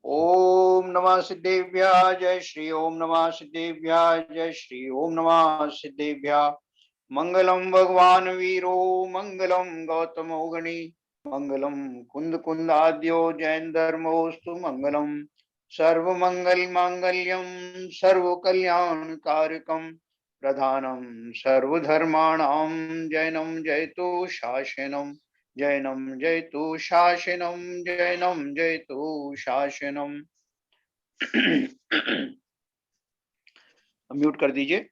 ओम नमः सिद्धेभ्यः जय श्री ओम नमः सिद्धेभ्यः जय श्री ओम नमः सिद्धेभ्यः। मंगलम भगवान वीरो मंगलम गौतमो गणी मंगलम कुंद कुंदाद्यो जैन धर्मोस्तु मंगलम सर्व मंगल मांगल्यम सर्व कल्याण कारकम प्रधानम सर्वधर्माणां जैनम जयतु शासनम जैनम जयतु शासनम जैनम जयतु शासनम। म्यूट कर दीजिए।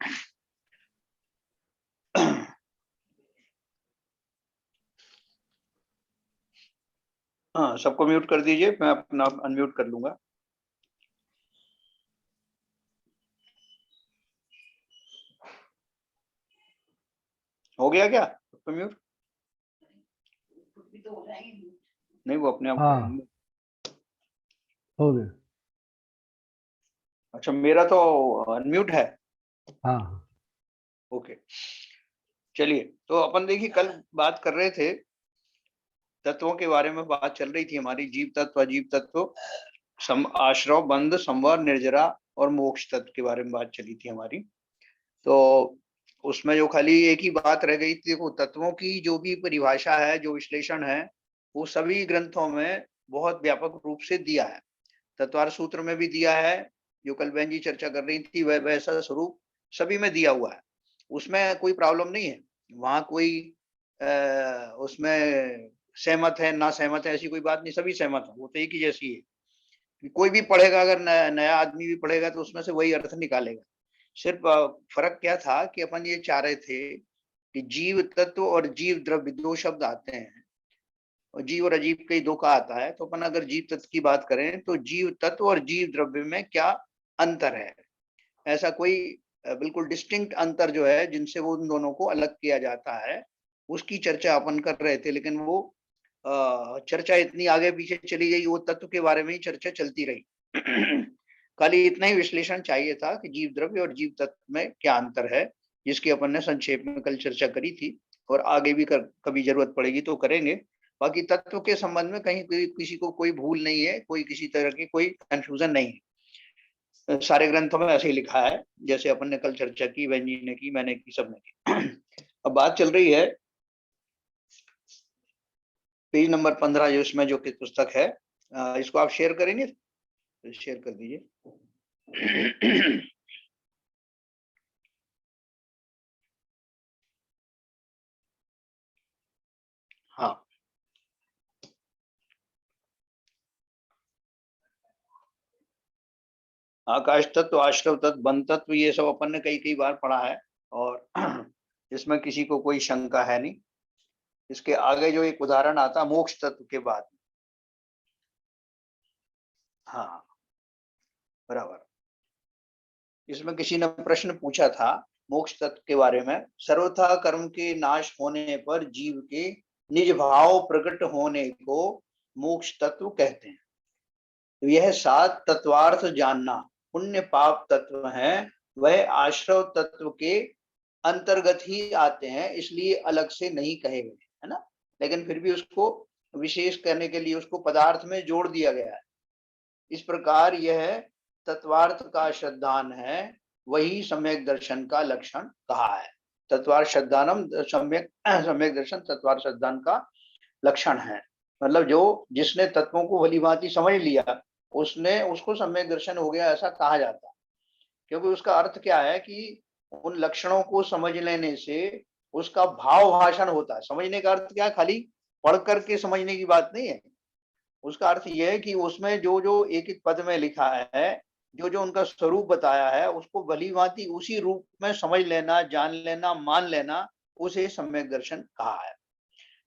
हाँ, सबको म्यूट कर दीजिए, मैं अपना अनम्यूट कर लूंगा। हो गया क्या सबको म्यूट? नहीं, वो अपने आप हाँ हो गया। अच्छा, मेरा तो अनम्यूट है। हाँ ओके, चलिए। तो अपन देखिए, कल बात कर रहे थे, तत्वों के बारे में बात चल रही थी हमारी। जीव तत्व, अजीव तत्व, आश्रव, बंध, संवर, निर्जरा और मोक्ष तत्व के बारे में बात चली थी हमारी। तो उसमें जो खाली एक ही बात रह गई थी, देखो तत्वों की जो भी परिभाषा है, जो विश्लेषण है, वो सभी ग्रंथों में बहुत व्यापक रूप से दिया है। तत्वार सूत्र में भी दिया है, जो कल बहन जी चर्चा कर रही थी, वह वैसा स्वरूप सभी में दिया हुआ है। उसमें कोई प्रॉब्लम नहीं है, वहां कोई उसमें सहमत है ना सहमत है ऐसी कोई बात नहीं, सभी सहमत है, वो तो एक ही जैसी है। कोई भी पढ़ेगा, अगर नया आदमी भी पढ़ेगा तो उसमें से वही अर्थ निकालेगा। सिर्फ फर्क क्या था कि अपन ये चाह रहे थे कि जीव तत्व और जीव द्रव्य दो शब्द आते हैं, और जीव और अजीव कई दो का आता है। तो अपन अगर जीव तत्व की बात करें तो जीव तत्व और जीव द्रव्य में क्या अंतर है, ऐसा कोई बिल्कुल डिस्टिंक्ट अंतर जो है जिनसे वो उन दोनों को अलग किया जाता है, उसकी चर्चा अपन कर रहे थे। लेकिन वो चर्चा इतनी आगे पीछे चली गई, वो तत्व के बारे में ही चर्चा चलती रही। खाली इतना ही विश्लेषण चाहिए था कि जीव द्रव्य और जीव तत्व में क्या अंतर है, जिसकी अपन ने संक्षेप में कल चर्चा करी थी, और आगे भी कभी जरूरत पड़ेगी तो करेंगे। बाकी तत्व के संबंध में कहीं किसी को कोई भूल नहीं है, कोई किसी तरह की कोई कंफ्यूजन नहीं है। सारे ग्रंथों में ऐसे ही लिखा है, जैसे अपन ने कल चर्चा की, वैन ने की, मैंने की, सबने की। अब बात चल रही है पेज नंबर 15, जो इसमें जो कि पुस्तक है, इसको आप शेयर करेंगे? शेयर कर दीजिए। हाँ, आकाश तत्व, आश्रव तत्व, बंध तत्व, ये सब अपन ने कई कई बार पढ़ा है, और इसमें किसी को कोई शंका है नहीं। इसके आगे जो एक उदाहरण आता मोक्ष तत्व के बाद, हाँ बराबर, इसमें किसी ने प्रश्न पूछा था मोक्ष तत्व के बारे में। सर्वथा कर्म के नाश होने पर जीव के निज भाव प्रकट होने को मोक्ष तत्व कहते हैं। तो यह 7 तत्वार्थ जानना पुण्य पाप तत्व है, वह आश्रव तत्व के अंतर्गत ही आते हैं, इसलिए अलग से नहीं कहे गए, है ना। लेकिन फिर भी उसको विशेष करने के लिए उसको पदार्थ में जोड़ दिया गया है। इस प्रकार यह तत्वार्थ का श्रद्धान है, वही सम्यक दर्शन का लक्षण कहा है। तत्वार्थ श्रद्धानम सम्यक, सम्यक दर्शन तत्वार्थ श्रद्धान का लक्षण है। मतलब जो जिसने तत्वों को भली भांति समझ लिया, उसने उसको सम्यक दर्शन हो गया, ऐसा कहा जाता है। क्योंकि उसका अर्थ क्या है कि उन लक्षणों को समझ लेने से उसका भाव भाषण होता है। समझने का अर्थ क्या है, खाली पढ़ करके समझने की बात नहीं है। उसका अर्थ यह है कि उसमें जो जो एक एक पद में लिखा है, जो जो उनका स्वरूप बताया है, उसको भली भांति उसी रूप में समझ लेना, जान लेना, मान लेना, उसे सम्यक दर्शन कहा है।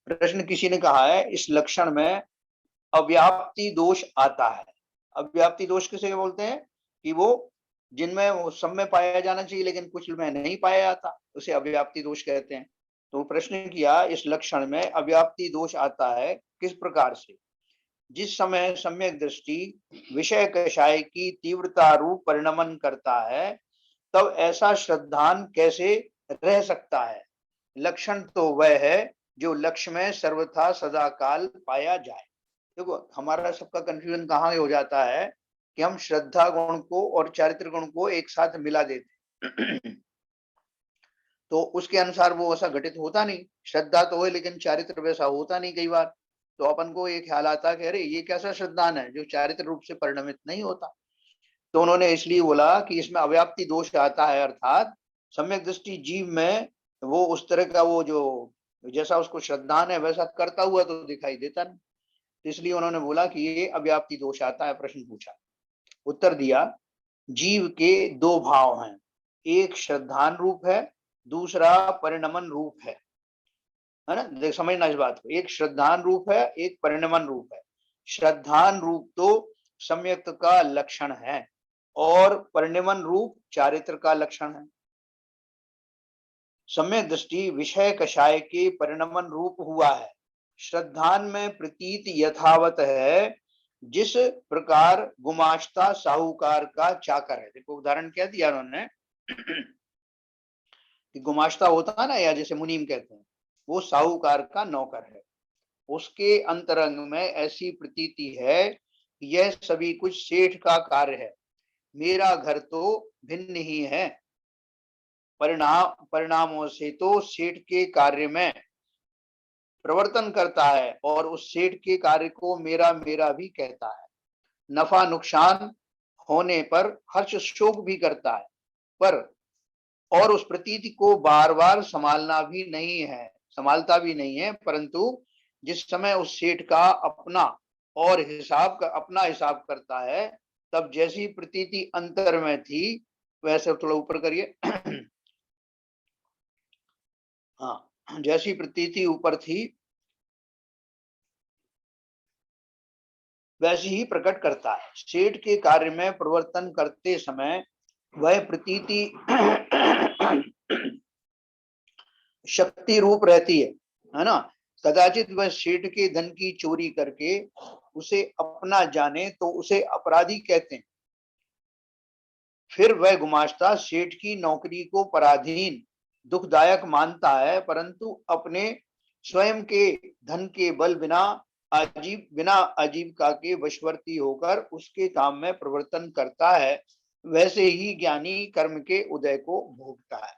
प्रश्न किसी ने कहा है, इस लक्षण में अव्याप्ति दोष आता है। अव्याप्ति दोष किसे बोलते हैं? कि वो जिनमें वो सब में पाया जाना चाहिए लेकिन कुछ में नहीं पाया जाता, उसे अव्याप्ति दोष कहते हैं। तो प्रश्न किया, इस लक्षण में अव्याप्ति दोष आता है किस प्रकार से? जिस समय सम्यक दृष्टि विषय कषाय की तीव्रता रूप परिणमन करता है, तब ऐसा श्रद्धान कैसे रह सकता है? लक्षण तो वह है जो लक्ष्य में सर्वथा सदा काल पाया जाए। देखो हमारा सबका कंफ्यूजन कहाँ हो जाता है कि हम श्रद्धा गुण को और चारित्र गुण को एक साथ मिला देते तो उसके अनुसार वो ऐसा घटित होता नहीं। श्रद्धा तो है लेकिन चारित्र वैसा होता नहीं कई बार। तो अपन को ये ख्याल आता कि अरे ये कैसा श्रद्धान है जो चारित्र रूप से परिणमित नहीं होता। तो उन्होंने इसलिए बोला कि इसमें अव्याप्ति दोष आता है, अर्थात सम्यक दृष्टि जीव में वो उस तरह का वो जो जैसा उसको श्रद्धान है वैसा करता हुआ तो दिखाई देता नहीं। तो इसलिए उन्होंने बोला कि ये अव्याप्ति दोष आता है। प्रश्न पूछा, उत्तर दिया जीव के दो भाव हैं, एक श्रद्धान रूप है, दूसरा परिणमन रूप है ना। देख समझना इस बात को, एक श्रद्धान रूप है, एक परिणमन रूप है। श्रद्धान रूप तो सम्यक्त का लक्षण है और परिणमन रूप चारित्र का लक्षण है। सम्यक दृष्टि विषय कषाय के परिणमन रूप हुआ है। श्रद्धान में प्रतीत यथावत है, जिस प्रकार गुमाश्ता साहूकार का चाकर है। देखो उदाहरण क्या दिया उन्होंने कि गुमाश्ता होता है ना, या जैसे मुनीम कहते हैं, वो साहूकार का नौकर है। उसके अंतरंग में ऐसी प्रतीति है कि यह सभी कुछ सेठ का कार्य है, मेरा घर तो भिन्न ही है। परिणामों से तो सेठ के कार्य में प्रवर्तन करता है और उस सेठ के कार्य को मेरा मेरा भी कहता है। नफा नुकसान होने पर हर्ष शोक भी करता है, पर और उस प्रतीति को बार बार संभालता भी नहीं है, परंतु जिस समय उस सेठ का अपना हिसाब करता है, तब जैसी प्रतीति अंतर में थी वैसे थोड़ा ऊपर करिए हाँ, जैसी प्रतीति ऊपर थी वैसी ही प्रकट करता है। सेठ के कार्य में प्रवर्तन करते समय वह प्रतीति शक्ति रूप रहती है ना। कदाचित वह सेठ के धन की चोरी करके उसे अपना जाने तो उसे अपराधी कहते हैं। फिर वह गुमाश्ता सेठ की नौकरी को पराधीन दुखदायक मानता है, परंतु अपने स्वयं के धन के बल बिना आजीविका के वशवर्ती होकर उसके काम में प्रवर्तन करता है। वैसे ही ज्ञानी कर्म के उदय को भोगता है।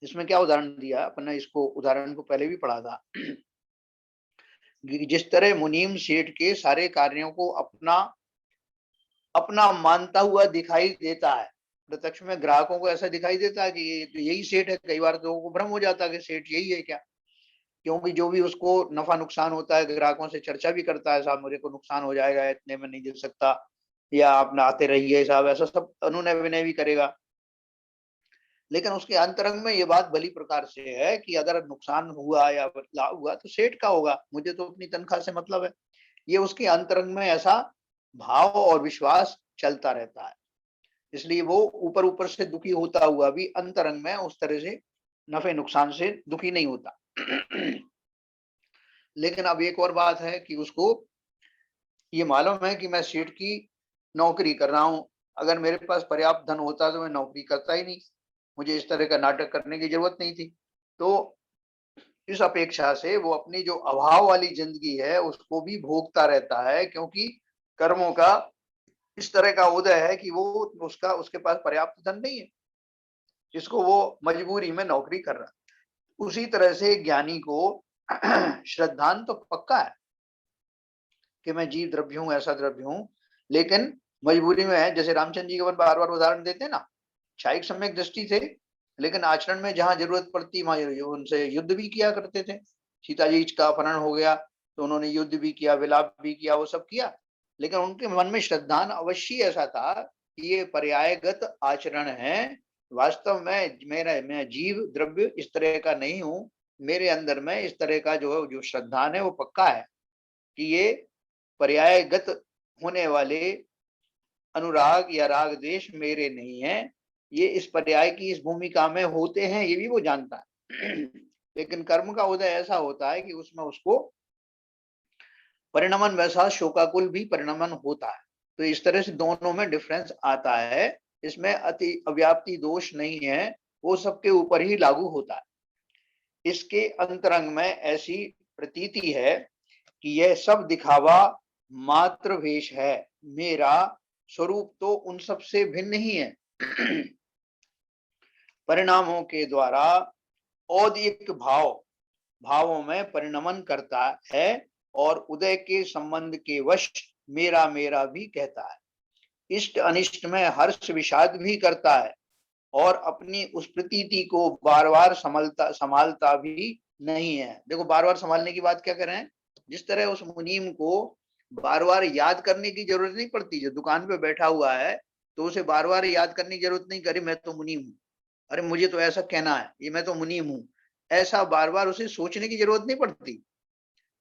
इसमें क्या उदाहरण दिया, अपन ने इसको उदाहरण को पहले भी पढ़ा था। जिस तरह मुनीम सेठ के सारे कार्यों को अपना मानता हुआ दिखाई देता है, प्रत्यक्ष में ग्राहकों को ऐसा दिखाई देता है कि ये तो यही सेठ है। कई बार लोगों को भ्रम हो जाता है कि सेठ यही है क्या, क्योंकि जो भी उसको नफा नुकसान होता है ग्राहकों से चर्चा भी करता है, साहब मुझे को नुकसान हो जाएगा, इतने में नहीं दे सकता, या आप आते रहिए साहब, ऐसा सब अनुनय विनय भी करेगा। लेकिन उसके अंतरंग में ये बात भली प्रकार से है कि अगर नुकसान हुआ या लाभ हुआ तो सेठ का होगा, मुझे तो अपनी तनख्वाह से मतलब है। ये उसके अंतरंग में ऐसा भाव और विश्वास चलता रहता है। इसलिए वो ऊपर ऊपर से दुखी होता हुआ भी अंतरंग में उस तरह से नफे नुकसान से दुखी नहीं होता। लेकिन अब एक और बात है कि उसको ये मालूम है कि मैं सेठ की नौकरी कर रहा हूं, अगर मेरे पास पर्याप्त धन होता तो मैं नौकरी करता ही नहीं, मुझे इस तरह का नाटक करने की जरूरत नहीं थी। तो इस अपेक्षा से वो अपनी जो अभाव वाली जिंदगी है उसको भी भोगता रहता है, क्योंकि कर्मों का इस तरह का उदय है कि वो उसके पास पर्याप्त धन नहीं है, जिसको वो मजबूरी में नौकरी कर रहा है। उसी तरह से ज्ञानी को श्रद्धान तो पक्का है कि मैं जीव द्रव्य हूं, ऐसा द्रव्य हूं, लेकिन मजबूरी में है। जैसे रामचंद्र जी का बार बार उदाहरण देते हैं ना, क्षायिक सम्यक दृष्टि थे, लेकिन आचरण में जहां जरूरत पड़ती वहां उनसे युद्ध भी किया करते थे। सीता जी का अपहरण हो गया तो उन्होंने युद्ध भी किया, विलाप भी किया, वो सब किया, लेकिन उनके मन में श्रद्धान अवश्य ऐसा था कि ये पर्यायगत आचरण है, वास्तव में मैं जीव द्रव्य इस तरह का नहीं हूं, मेरे अंदर में इस तरह का जो श्रद्धान है वो पक्का है कि ये पर्यायगत होने वाले अनुराग या राग द्वेष मेरे नहीं है, ये इस पर्याय की इस भूमिका में होते हैं, ये भी वो जानता है। लेकिन कर्म का उदय ऐसा होता है कि उसमें उसको परिणमन वैसा शोकाकुल भी परिणमन होता है। तो इस तरह से दोनों में डिफरेंस आता है, इसमें अति अव्याप्ति दोष नहीं है, वो सबके ऊपर ही लागू होता है। इसके अंतरंग में ऐसी प्रतीति है कि यह सब दिखावा मात्र वेश है, मेरा स्वरूप तो उन सब से भिन्न ही है। परिणामों के द्वारा औदिक भावों में परिणमन करता है और उदय के संबंध के वश मेरा मेरा भी कहता है। इष्ट अनिष्ट में हर्ष विषाद भी करता है और अपनी उस प्रतीति को बार बार संभालता भी नहीं है। देखो, बार बार संभालने की बात क्या कर रहे हैं? जिस तरह उस मुनीम को बार बार याद करने की जरूरत नहीं पड़ती, जो दुकान पे बैठा हुआ है तो उसे बार बार याद करने की जरूरत नहीं, करे मैं तो मुनीम हूँ, अरे मुझे तो ऐसा कहना है, ये मैं तो मुनीम हूँ, ऐसा बार बार उसे सोचने की जरूरत नहीं पड़ती।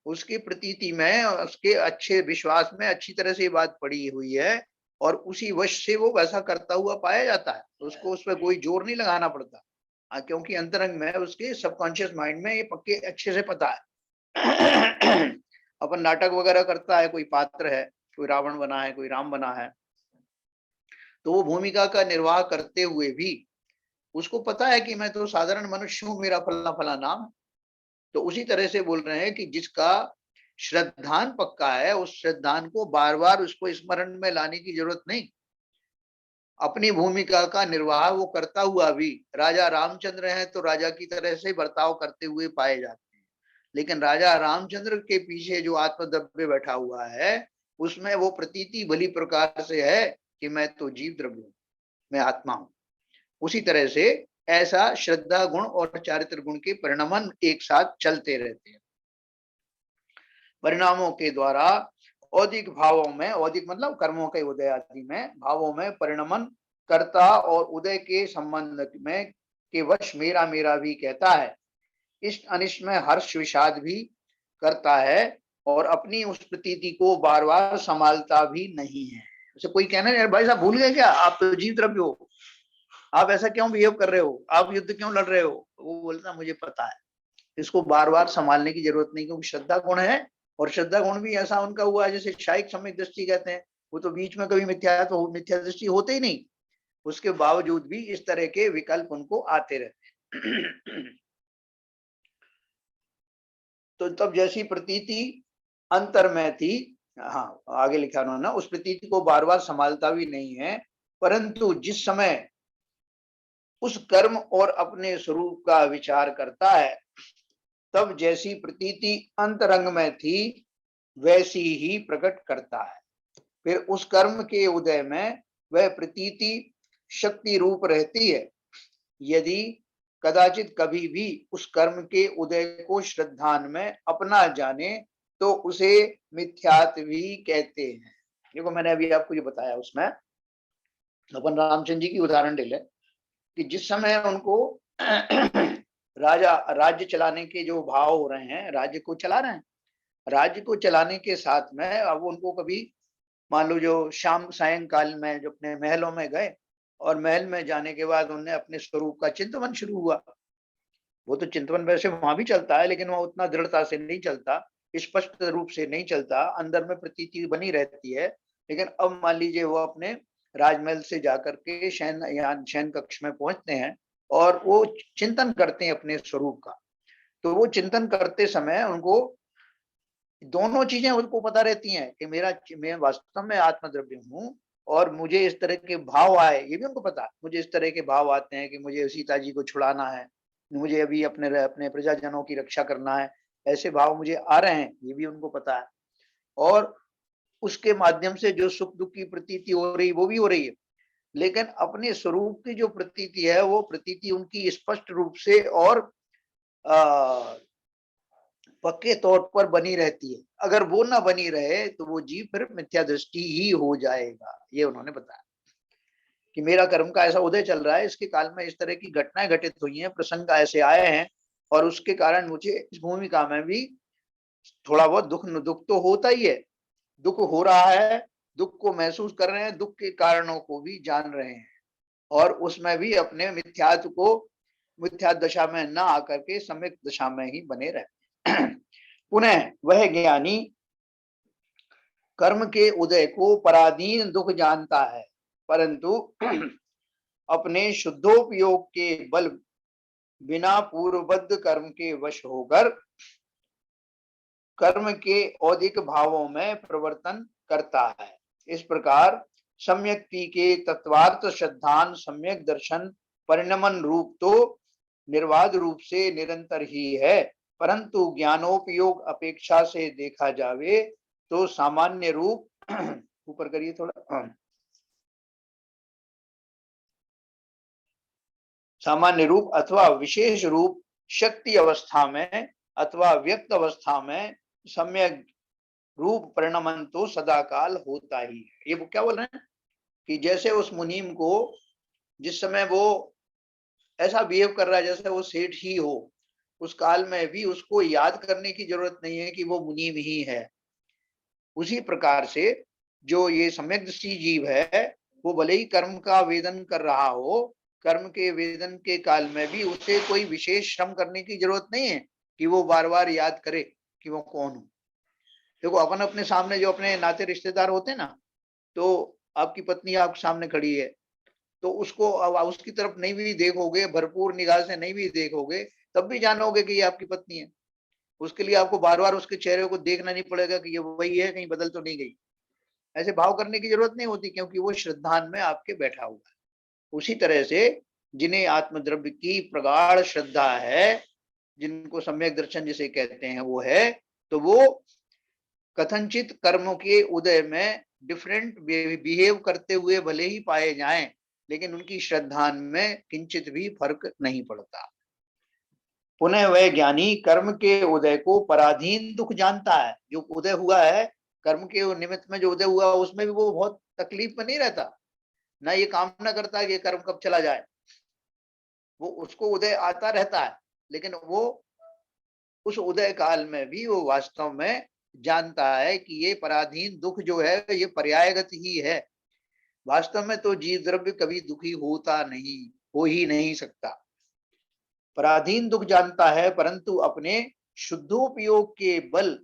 उसकी प्रतीति में, उसके अच्छे विश्वास में अच्छी तरह से ये बात पड़ी हुई है और उसी वश से वो वैसा करता हुआ पाया जाता है। तो उसको उस पर कोई जोर नहीं लगाना पड़ता, क्योंकि अंतरंग में उसके सबकॉन्शियस माइंड में ये पक्के अच्छे से पता है। अपन नाटक वगैरह करता है, कोई पात्र है, कोई रावण बना है, कोई राम बना है, तो वो भूमिका का निर्वाह करते हुए भी उसको पता है कि मैं तो साधारण मनुष्य हूँ, मेरा फला फला नाम है। तो उसी तरह से बोल रहे हैं कि जिसका श्रद्धान पक्का है, उस श्रद्धान को बार बार उसको स्मरण में लाने की जरूरत नहीं। अपनी भूमिका का निर्वाह वो करता हुआ भी, राजा रामचंद्र हैं तो राजा की तरह से बर्ताव करते हुए पाए जाते हैं, लेकिन राजा रामचंद्र के पीछे जो आत्मद्रव्य बैठा हुआ है, उसमें वो प्रतीति भली प्रकार से है कि मैं तो जीव द्रव्य हूं, मैं आत्मा हूं। उसी तरह से ऐसा श्रद्धा गुण और चारित्र गुण के परिणमन एक साथ चलते रहते हैं। परिणामों के द्वारा औदिक भावों में, औदिक मतलब कर्मों के उदय आदि में, भावों में परिणमन करता और उदय के संबंध में के वश मेरा मेरा भी कहता है। इष्ट अनिष्ट में हर्ष विषाद भी करता है और अपनी उस प्रतीति को बार बार संभालता भी नहीं है। उसे कोई कहना है भाई साहब भूल गए क्या, आप तो जीव द्रव्य हो, आप ऐसा क्यों बिहेव कर रहे हो, आप युद्ध क्यों लड़ रहे हो? वो बोलता मुझे पता है, इसको बार बार संभालने की जरूरत नहीं, क्योंकि श्रद्धा गुण है। और श्रद्धा गुण भी ऐसा उनका हुआ है जैसे शायिक सम्यक दृष्टि कहते हैं, वो तो बीच में कभी मिथ्या दृष्टि होते ही नहीं, उसके बावजूद भी इस तरह के विकल्प उनको आते रहते हैं। तो तब जैसी प्रतीति अंतर में थी, हाँ आगे लिखा उन्होंने, उस प्रतीति को बार बार संभालता भी नहीं है, परंतु जिस समय उस कर्म और अपने स्वरूप का विचार करता है, तब जैसी प्रतीति अंतरंग में थी वैसी ही प्रकट करता है। फिर उस कर्म के उदय में वह प्रतीति शक्ति रूप रहती है। यदि कदाचित कभी भी उस कर्म के उदय को श्रद्धान में अपना जाने तो उसे मिथ्यात्व भी कहते हैं। देखो, मैंने अभी आपको ये बताया, उसमें अपन रामचंद्र जी की उदाहरण ले ले कि जिस समय उनको राज्य चलाने के जो भाव हो रहे हैं, राज्य को चला रहे हैं, राज्य को चलाने के साथ में अब उनको कभी मान लो जो शाम सायंकाल में जो अपने महलों में गए और महल में जाने के बाद उन्हें अपने स्वरूप का चिंतन शुरू हुआ। वो तो चिंतन वैसे वहां भी चलता है, लेकिन वह उतना दृढ़ता से नहीं चलता, स्पष्ट रूप से नहीं चलता, अंदर में प्रतीति बनी रहती है। लेकिन अब मान लीजिए वो अपने राजमहल से जाकर के शयन कक्ष में पहुंचते हैं और वो चिंतन करते हैं अपने स्वरूप का। तो वो चिंतन करते समय उनको दोनों चीजें उनको पता रहती हैं कि मैं वास्तव में आत्मद्रव्य हूँ और मुझे इस तरह के भाव आए, ये भी उनको पता है, मुझे इस तरह के भाव आते हैं कि मुझे सीता जी को छुड़ाना है, मुझे अभी अपने अपने प्रजाजनों की रक्षा करना है, ऐसे भाव मुझे आ रहे हैं, ये भी उनको पता है। और उसके माध्यम से जो सुख दुख की प्रतीति हो रही वो भी हो रही है, लेकिन अपने स्वरूप की जो प्रतीति है वो प्रतीति उनकी स्पष्ट रूप से और पक्के तौर पर बनी रहती है। अगर वो ना बनी रहे तो वो जीव फिर मिथ्या दृष्टि ही हो जाएगा। ये उन्होंने बताया कि मेरा कर्म का ऐसा उदय चल रहा है, इसके काल में इस तरह की घटनाएं घटित हुई हैं, प्रसंग ऐसे आए हैं और उसके कारण मुझे इस भूमिका में भी थोड़ा बहुत दुख तो होता ही है, दुख हो रहा है, दुख को महसूस कर रहे हैं, दुख के कारणों को भी जान रहे हैं और उसमें भी अपने मिथ्यात्व को मिथ्या दशा में न आकर के सम्यक दशा में ही बने रहते। पुनः वह ज्ञानी कर्म के उदय को पराधीन दुख जानता है, परंतु अपने शुद्धोपयोग के बल बिना पूर्वबद्ध कर्म के वश होकर कर्म के औदिक भावों में प्रवर्तन करता है। इस प्रकार सम्यक्ति के तत्वार्थ श्रद्धान सम्यक दर्शन परिणमन रूप तो निर्वाध रूप से निरंतर ही है, परंतु ज्ञानोपयोग अपेक्षा से देखा जावे तो सामान्य रूप ऊपर करिए थोड़ा, सामान्य रूप अथवा विशेष रूप शक्ति अवस्था में अथवा व्यक्त अवस्था में सम्यक रूप परिणमन तो सदाकाल होता ही है। ये वो क्या बोल रहे हैं कि जैसे उस मुनीम को जिस समय वो ऐसा बिहेव कर रहा है जैसे वो सेठ ही हो, उस काल में भी उसको याद करने की जरूरत नहीं है कि वो मुनीम ही है। उसी प्रकार से जो ये सम्यक दृष्टि जीव है वो भले ही कर्म का वेदन कर रहा हो, कर्म के वेदन के काल में भी उसे कोई विशेष श्रम करने की जरूरत नहीं है कि वो बार बार याद करे कि वो कौन हो। देखो अपन अपने सामने जो अपने नाते रिश्तेदार होते हैं ना, तो आपकी पत्नी आपके सामने खड़ी है, तो उसको उसकी तरफ नहीं भी देखोगे, भरपूर निगाह से नहीं भी देखोगे, तब भी जानोगे कि ये आपकी पत्नी है। उसके लिए आपको बार बार उसके चेहरे को देखना नहीं पड़ेगा कि ये वही है, कहीं बदल तो नहीं गई। ऐसे भाव करने की जरूरत नहीं होती, क्योंकि वो श्रद्धान में आपके बैठा हुआ है। उसी तरह से जिन्हें आत्मद्रव्य की प्रगाढ़ श्रद्धा है, जिनको सम्यक दर्शन जिसे कहते हैं वो है, तो वो कथनचित कर्मों के उदय में डिफरेंट बिहेव करते हुए भले ही पाए जाएं, लेकिन उनकी श्रद्धान में किंचित भी फर्क नहीं पड़ता। पुनः वह ज्ञानी कर्म के उदय को पराधीन दुख जानता है। जो उदय हुआ है कर्म के निमित्त में, जो उदय हुआ उसमें भी वो बहुत तकलीफ में नहीं रहता, ना ये कामना करता है कि कर्म कब चला जाए। वो उसको उदय आता रहता है, लेकिन वो उस उदय काल में भी वो वास्तव में जानता है कि ये पराधीन दुख जो है ये पर्यायगत ही है। वास्तव में तो जीव द्रव्य कभी दुखी होता नहीं, हो ही नहीं सकता। पराधीन दुख जानता है, परंतु अपने शुद्धोपयोग के बल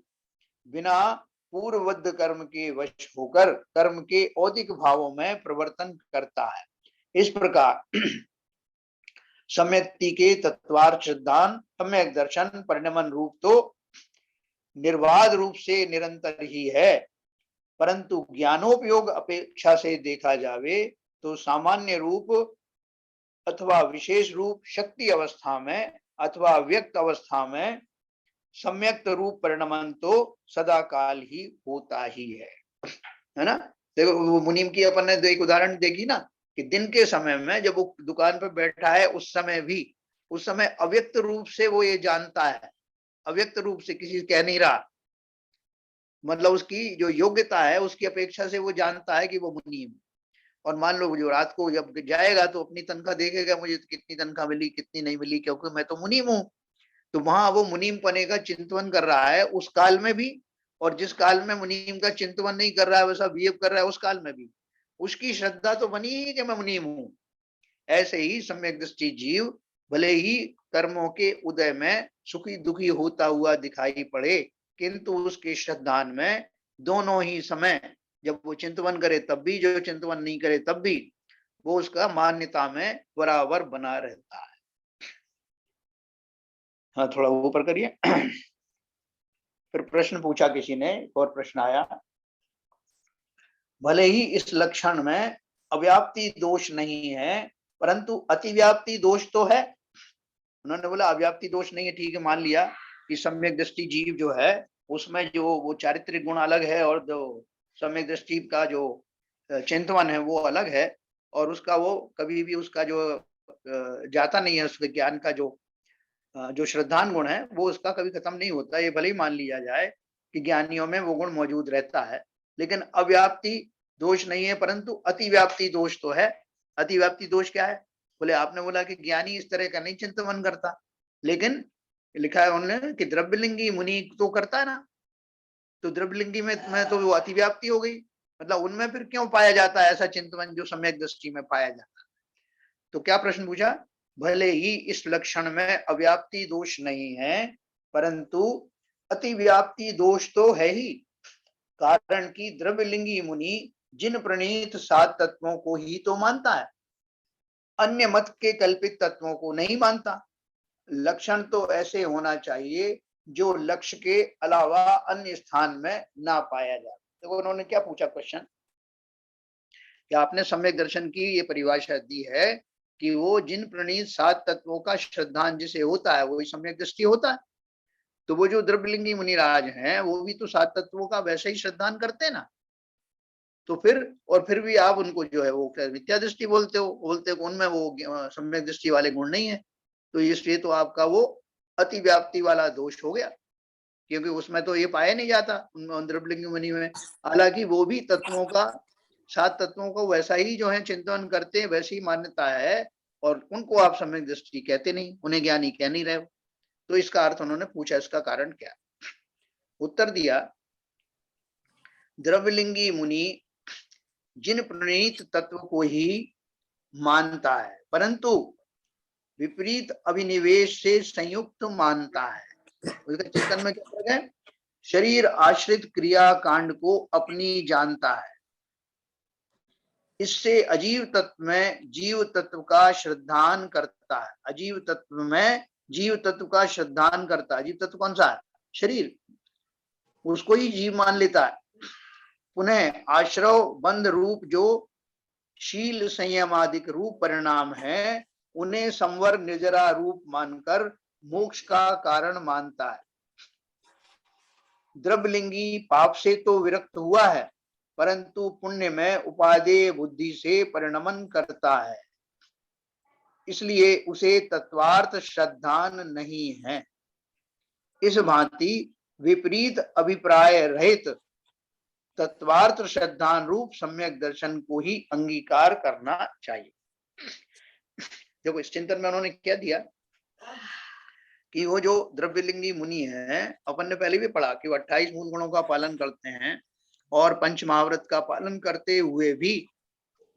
बिना पूर्वबद्ध कर्म के वश होकर कर्म के औदिक भावों में प्रवर्तन करता है। इस प्रकार सम्यक्ति के तत्वार्थ सिद्धांत सम्यक दर्शन परिणमन रूप तो निर्बाध रूप से निरंतर ही है, परंतु ज्ञानोपयोग अपेक्षा से देखा जावे तो सामान्य रूप अथवा विशेष रूप शक्ति अवस्था में अथवा व्यक्त अवस्था में सम्यक्त रूप परिणमन तो सदा काल ही होता ही है ना। देखो वो मुनीम की अपन ने एक उदाहरण देखी ना कि दिन के समय में जब वो दुकान पर बैठा है उस समय भी, उस समय अव्यक्त रूप से वो ये जानता है, अव्यक्त रूप से किसी से कह नहीं रहा, मतलब उसकी जो योग्यता है उसकी अपेक्षा से वो जानता है कि वो मुनीम। और मान लो जो रात को जब जाएगा तो अपनी तनख्वाह देखेगा, मुझे कितनी तनख्वाह मिली कितनी नहीं मिली, क्योंकि मैं तो मुनीम हूँ। तो वहां वो मुनीम पने का चिंतन कर रहा है उस काल में भी, और जिस काल में मुनीम का चिंतन नहीं कर रहा है वैसा बिहेव कर रहा है उस काल में भी, उसकी श्रद्धा तो बनी ही कि मैं मुनीम हूं। ऐसे ही सम्यक दृष्टि जीव भले ही कर्मों के उदय में सुखी दुखी होता हुआ दिखाई पड़े, किंतु उसके श्रद्धान में दोनों ही समय, जब वो चिंतन करे तब भी, जो चिंतन नहीं करे तब भी, वो उसका मान्यता में बराबर बना रहता है। हाँ थोड़ा ऊपर करिए। फिर प्रश्न पूछा किसी ने, एक और प्रश्न आया, भले ही इस लक्षण में अव्याप्ति दोष नहीं है, परंतु अतिव्याप्ति दोष तो है। उन्होंने बोला अव्याप्ति दोष नहीं है, ठीक है, मान लिया कि सम्यक दृष्टि जीव जो है उसमें जो वो चारित्रिक गुण अलग है और जो सम्यक दृष्टि का जो चिंतन है वो अलग है, और उसका वो कभी भी उसका जो जाता नहीं है, उसके ज्ञान का जो श्रद्धान गुण है वो उसका कभी खत्म नहीं होता। ये भले ही मान लिया जाए कि ज्ञानियों में वो गुण मौजूद रहता है, लेकिन अव्याप्ति दोष नहीं है, परंतु अतिव्याप्ति दोष तो है। अतिव्याप्ति दोष क्या है? बोले आपने बोला कि ज्ञानी इस तरह का नहीं चिंतन करता, लेकिन लिखा है उन्होंने कि द्रव्यलिंगी मुनि तो करता है ना, तो द्रव्यलिंगी में तो वो अतिव्याप्ति हो गई, मतलब उनमें फिर क्यों पाया जाता है ऐसा चिंतन जो सम्यक दृष्टि में पाया जाता है? तो क्या प्रश्न पूछा? भले ही इस लक्षण में अव्याप्ति दोष नहीं है, परंतु अतिव्याप्ति दोष तो है ही, कारण कि द्रव्यलिंगी मुनि जिन प्रणीत 7 तत्वों को ही तो मानता है, अन्य मत के कल्पित तत्वों को नहीं मानता। लक्षण तो ऐसे होना चाहिए जो लक्ष्य के अलावा अन्य स्थान में ना पाया जाए। तो उन्होंने क्या पूछा क्वेश्चन, कि आपने सम्यक दर्शन की ये परिभाषा दी है कि वो जिन प्रणीत 7 तत्वों का श्रद्धान जिसे होता है वही सम्यक दृष्टि होता है। तो वो जो द्रव्यलिंगी मुनिराज हैं वो भी तो 7 तत्वों का वैसे ही श्रद्धान करते हैं ना। तो फिर भी आप उनको जो है वो मिथ्या दृष्टि बोलते हो, बोलते हो उनमें वो सम्यक दृष्टि वाले गुण नहीं है। तो इसलिए तो आपका वो अति व्याप्ति वाला दोष हो गया, क्योंकि उसमें तो ये पाया नहीं जाता उन द्रव्यलिंगी मुनि में। हालांकि वो भी तत्वों का 7 तत्वों को वैसा ही जो है चिंतन करते हैं, वैसी मान्यता है, और उनको आप सम्यक दृष्टि कहते नहीं, उन्हें ज्ञानी कह नहीं रहे हो। तो इसका अर्थ उन्होंने पूछा, इसका कारण क्या। उत्तर दिया, द्रव्यलिंगी मुनि जिन प्रणीत तत्व को ही मानता है परंतु विपरीत अभिनिवेश से संयुक्त मानता है। उसका चिंतन में क्या फर्क है, शरीर आश्रित क्रिया कांड को अपनी जानता है, इससे अजीव तत्व में जीव तत्व का श्रद्धान करता है। अजीव तत्व में जीव तत्व का श्रद्धान करता है। अजीव तत्व कौन सा है, शरीर, उसको ही जीव मान लेता है। पुनः आश्रव बंध रूप जो शील संयमादिक रूप परिणाम है उन्हें संवर निर्जरा रूप मानकर मोक्ष का कारण मानता है। द्रव्यलिंगी पाप से तो विरक्त हुआ है परंतु पुण्य में उपादेय बुद्धि से परिणमन करता है, इसलिए उसे तत्वार्थ श्रद्धान नहीं है। इस भांति विपरीत अभिप्राय रहित तत्वार्थ श्रद्धान रूप सम्यक दर्शन को ही अंगीकार करना चाहिए। देखो इस चिंतन में उन्होंने क्या दिया कि वो जो द्रव्यलिंगी मुनि है, अपन ने पहले भी पढ़ा कि वो 28 मूल गुणों का पालन करते हैं और पंच महाव्रत का पालन करते हुए भी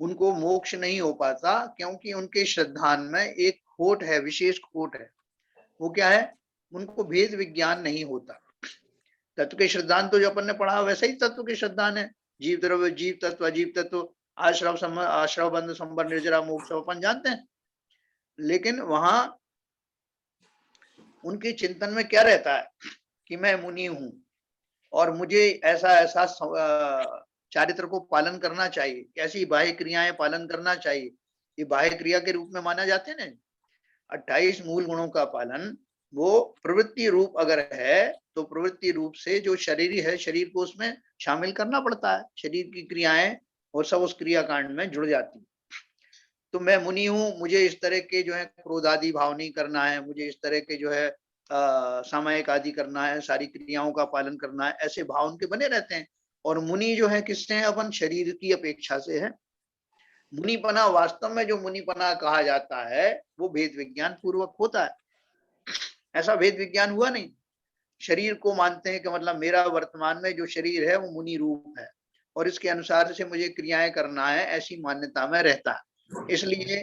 उनको मोक्ष नहीं हो पाता, क्योंकि उनके श्रद्धान में एक खोट है, विशेष खोट है। वो क्या है, उनको भेद विज्ञान नहीं होता। तत्व के श्रद्धान तो जो अपन ने पढ़ा वैसे ही तत्व के श्रद्धान है, जीव द्रव्य जीव तत्व अजीव तत्व आश्रव बंध संबर निर्जरा मोक्ष अपन जानते हैं। लेकिन वहां उनके चिंतन में क्या रहता है कि मैं मुनि हूं और मुझे ऐसा ऐसा चारित्र को पालन करना चाहिए, कैसी बाह्य क्रियाएं पालन करना चाहिए, ये बाह्य क्रिया के रूप में माना जाते हैं ना। 28 मूल गुणों का पालन वो प्रवृत्ति रूप अगर है तो प्रवृत्ति रूप से जो शरीर है, शरीर को उसमें शामिल करना पड़ता है, शरीर की क्रियाएं और सब उस क्रियाकांड में जुड़ जाती है। तो मैं मुनि हूं, मुझे इस तरह के जो है क्रोध आदि भाव नहीं करना है, मुझे इस तरह के जो है सामायिक आदि करना है, सारी क्रियाओं का पालन करना है, ऐसे भाव उनके बने रहते हैं। और मुनि जो है किससे है, अपन शरीर की अपेक्षा से है। मुनिपना वास्तव में जो मुनिपना कहा जाता है वो भेद विज्ञान पूर्वक होता है। ऐसा भेद विज्ञान हुआ नहीं, शरीर को मानते हैं कि मतलब मेरा वर्तमान में जो शरीर है वो मुनि रूप है और इसके अनुसार से मुझे क्रियाएं करना है, ऐसी मान्यता में रहता है। इसलिए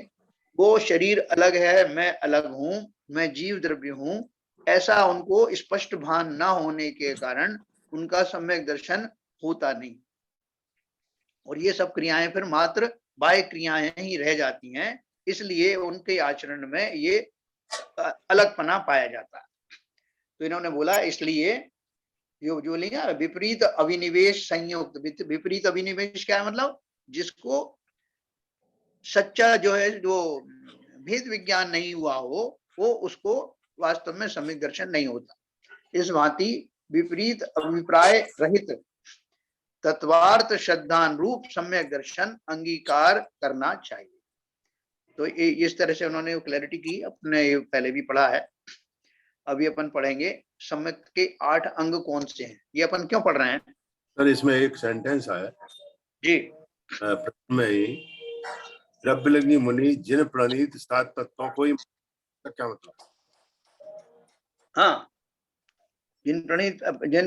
वो शरीर अलग है, मैं अलग हूं, मैं जीव द्रव्य हूं, ऐसा उनको स्पष्ट भान न होने के कारण उनका सम्यक दर्शन होता नहीं, और ये सब क्रियाएं फिर मात्र बाह्य क्रियाएं ही रह जाती हैं। इसलिए उनके आचरण में ये अलगपना पाया जाता है। तो इन्होंने बोला इसलिए जो लिखा विपरीत अभिनिवेश संयुक्त। विपरीत अभिनिवेश क्या है, मतलब जिसको सच्चा जो है जो भेद विज्ञान नहीं हुआ हो वो उसको वास्तव में सम्यक दर्शन नहीं होता। इस भांति विपरीत अभिप्राय रहित तत्वार्थ श्रद्धान रूप सम्यक दर्शन अंगीकार करना चाहिए। तो इस तरह से उन्होंने क्लैरिटी की, अपने पहले भी पढ़ा है। अभी अपन पढ़ेंगे सम्यक के 8 अंग कौन से हैं। ये अपन क्यों पढ़ रहे हैं सर? इसमें एक सेंटेंस है जी, प्रश्न में ही, द्रव्यलिंगी मुनि जिन प्रणीत 7 तत्वों को ही, क्या मतलब? हाँ, जिन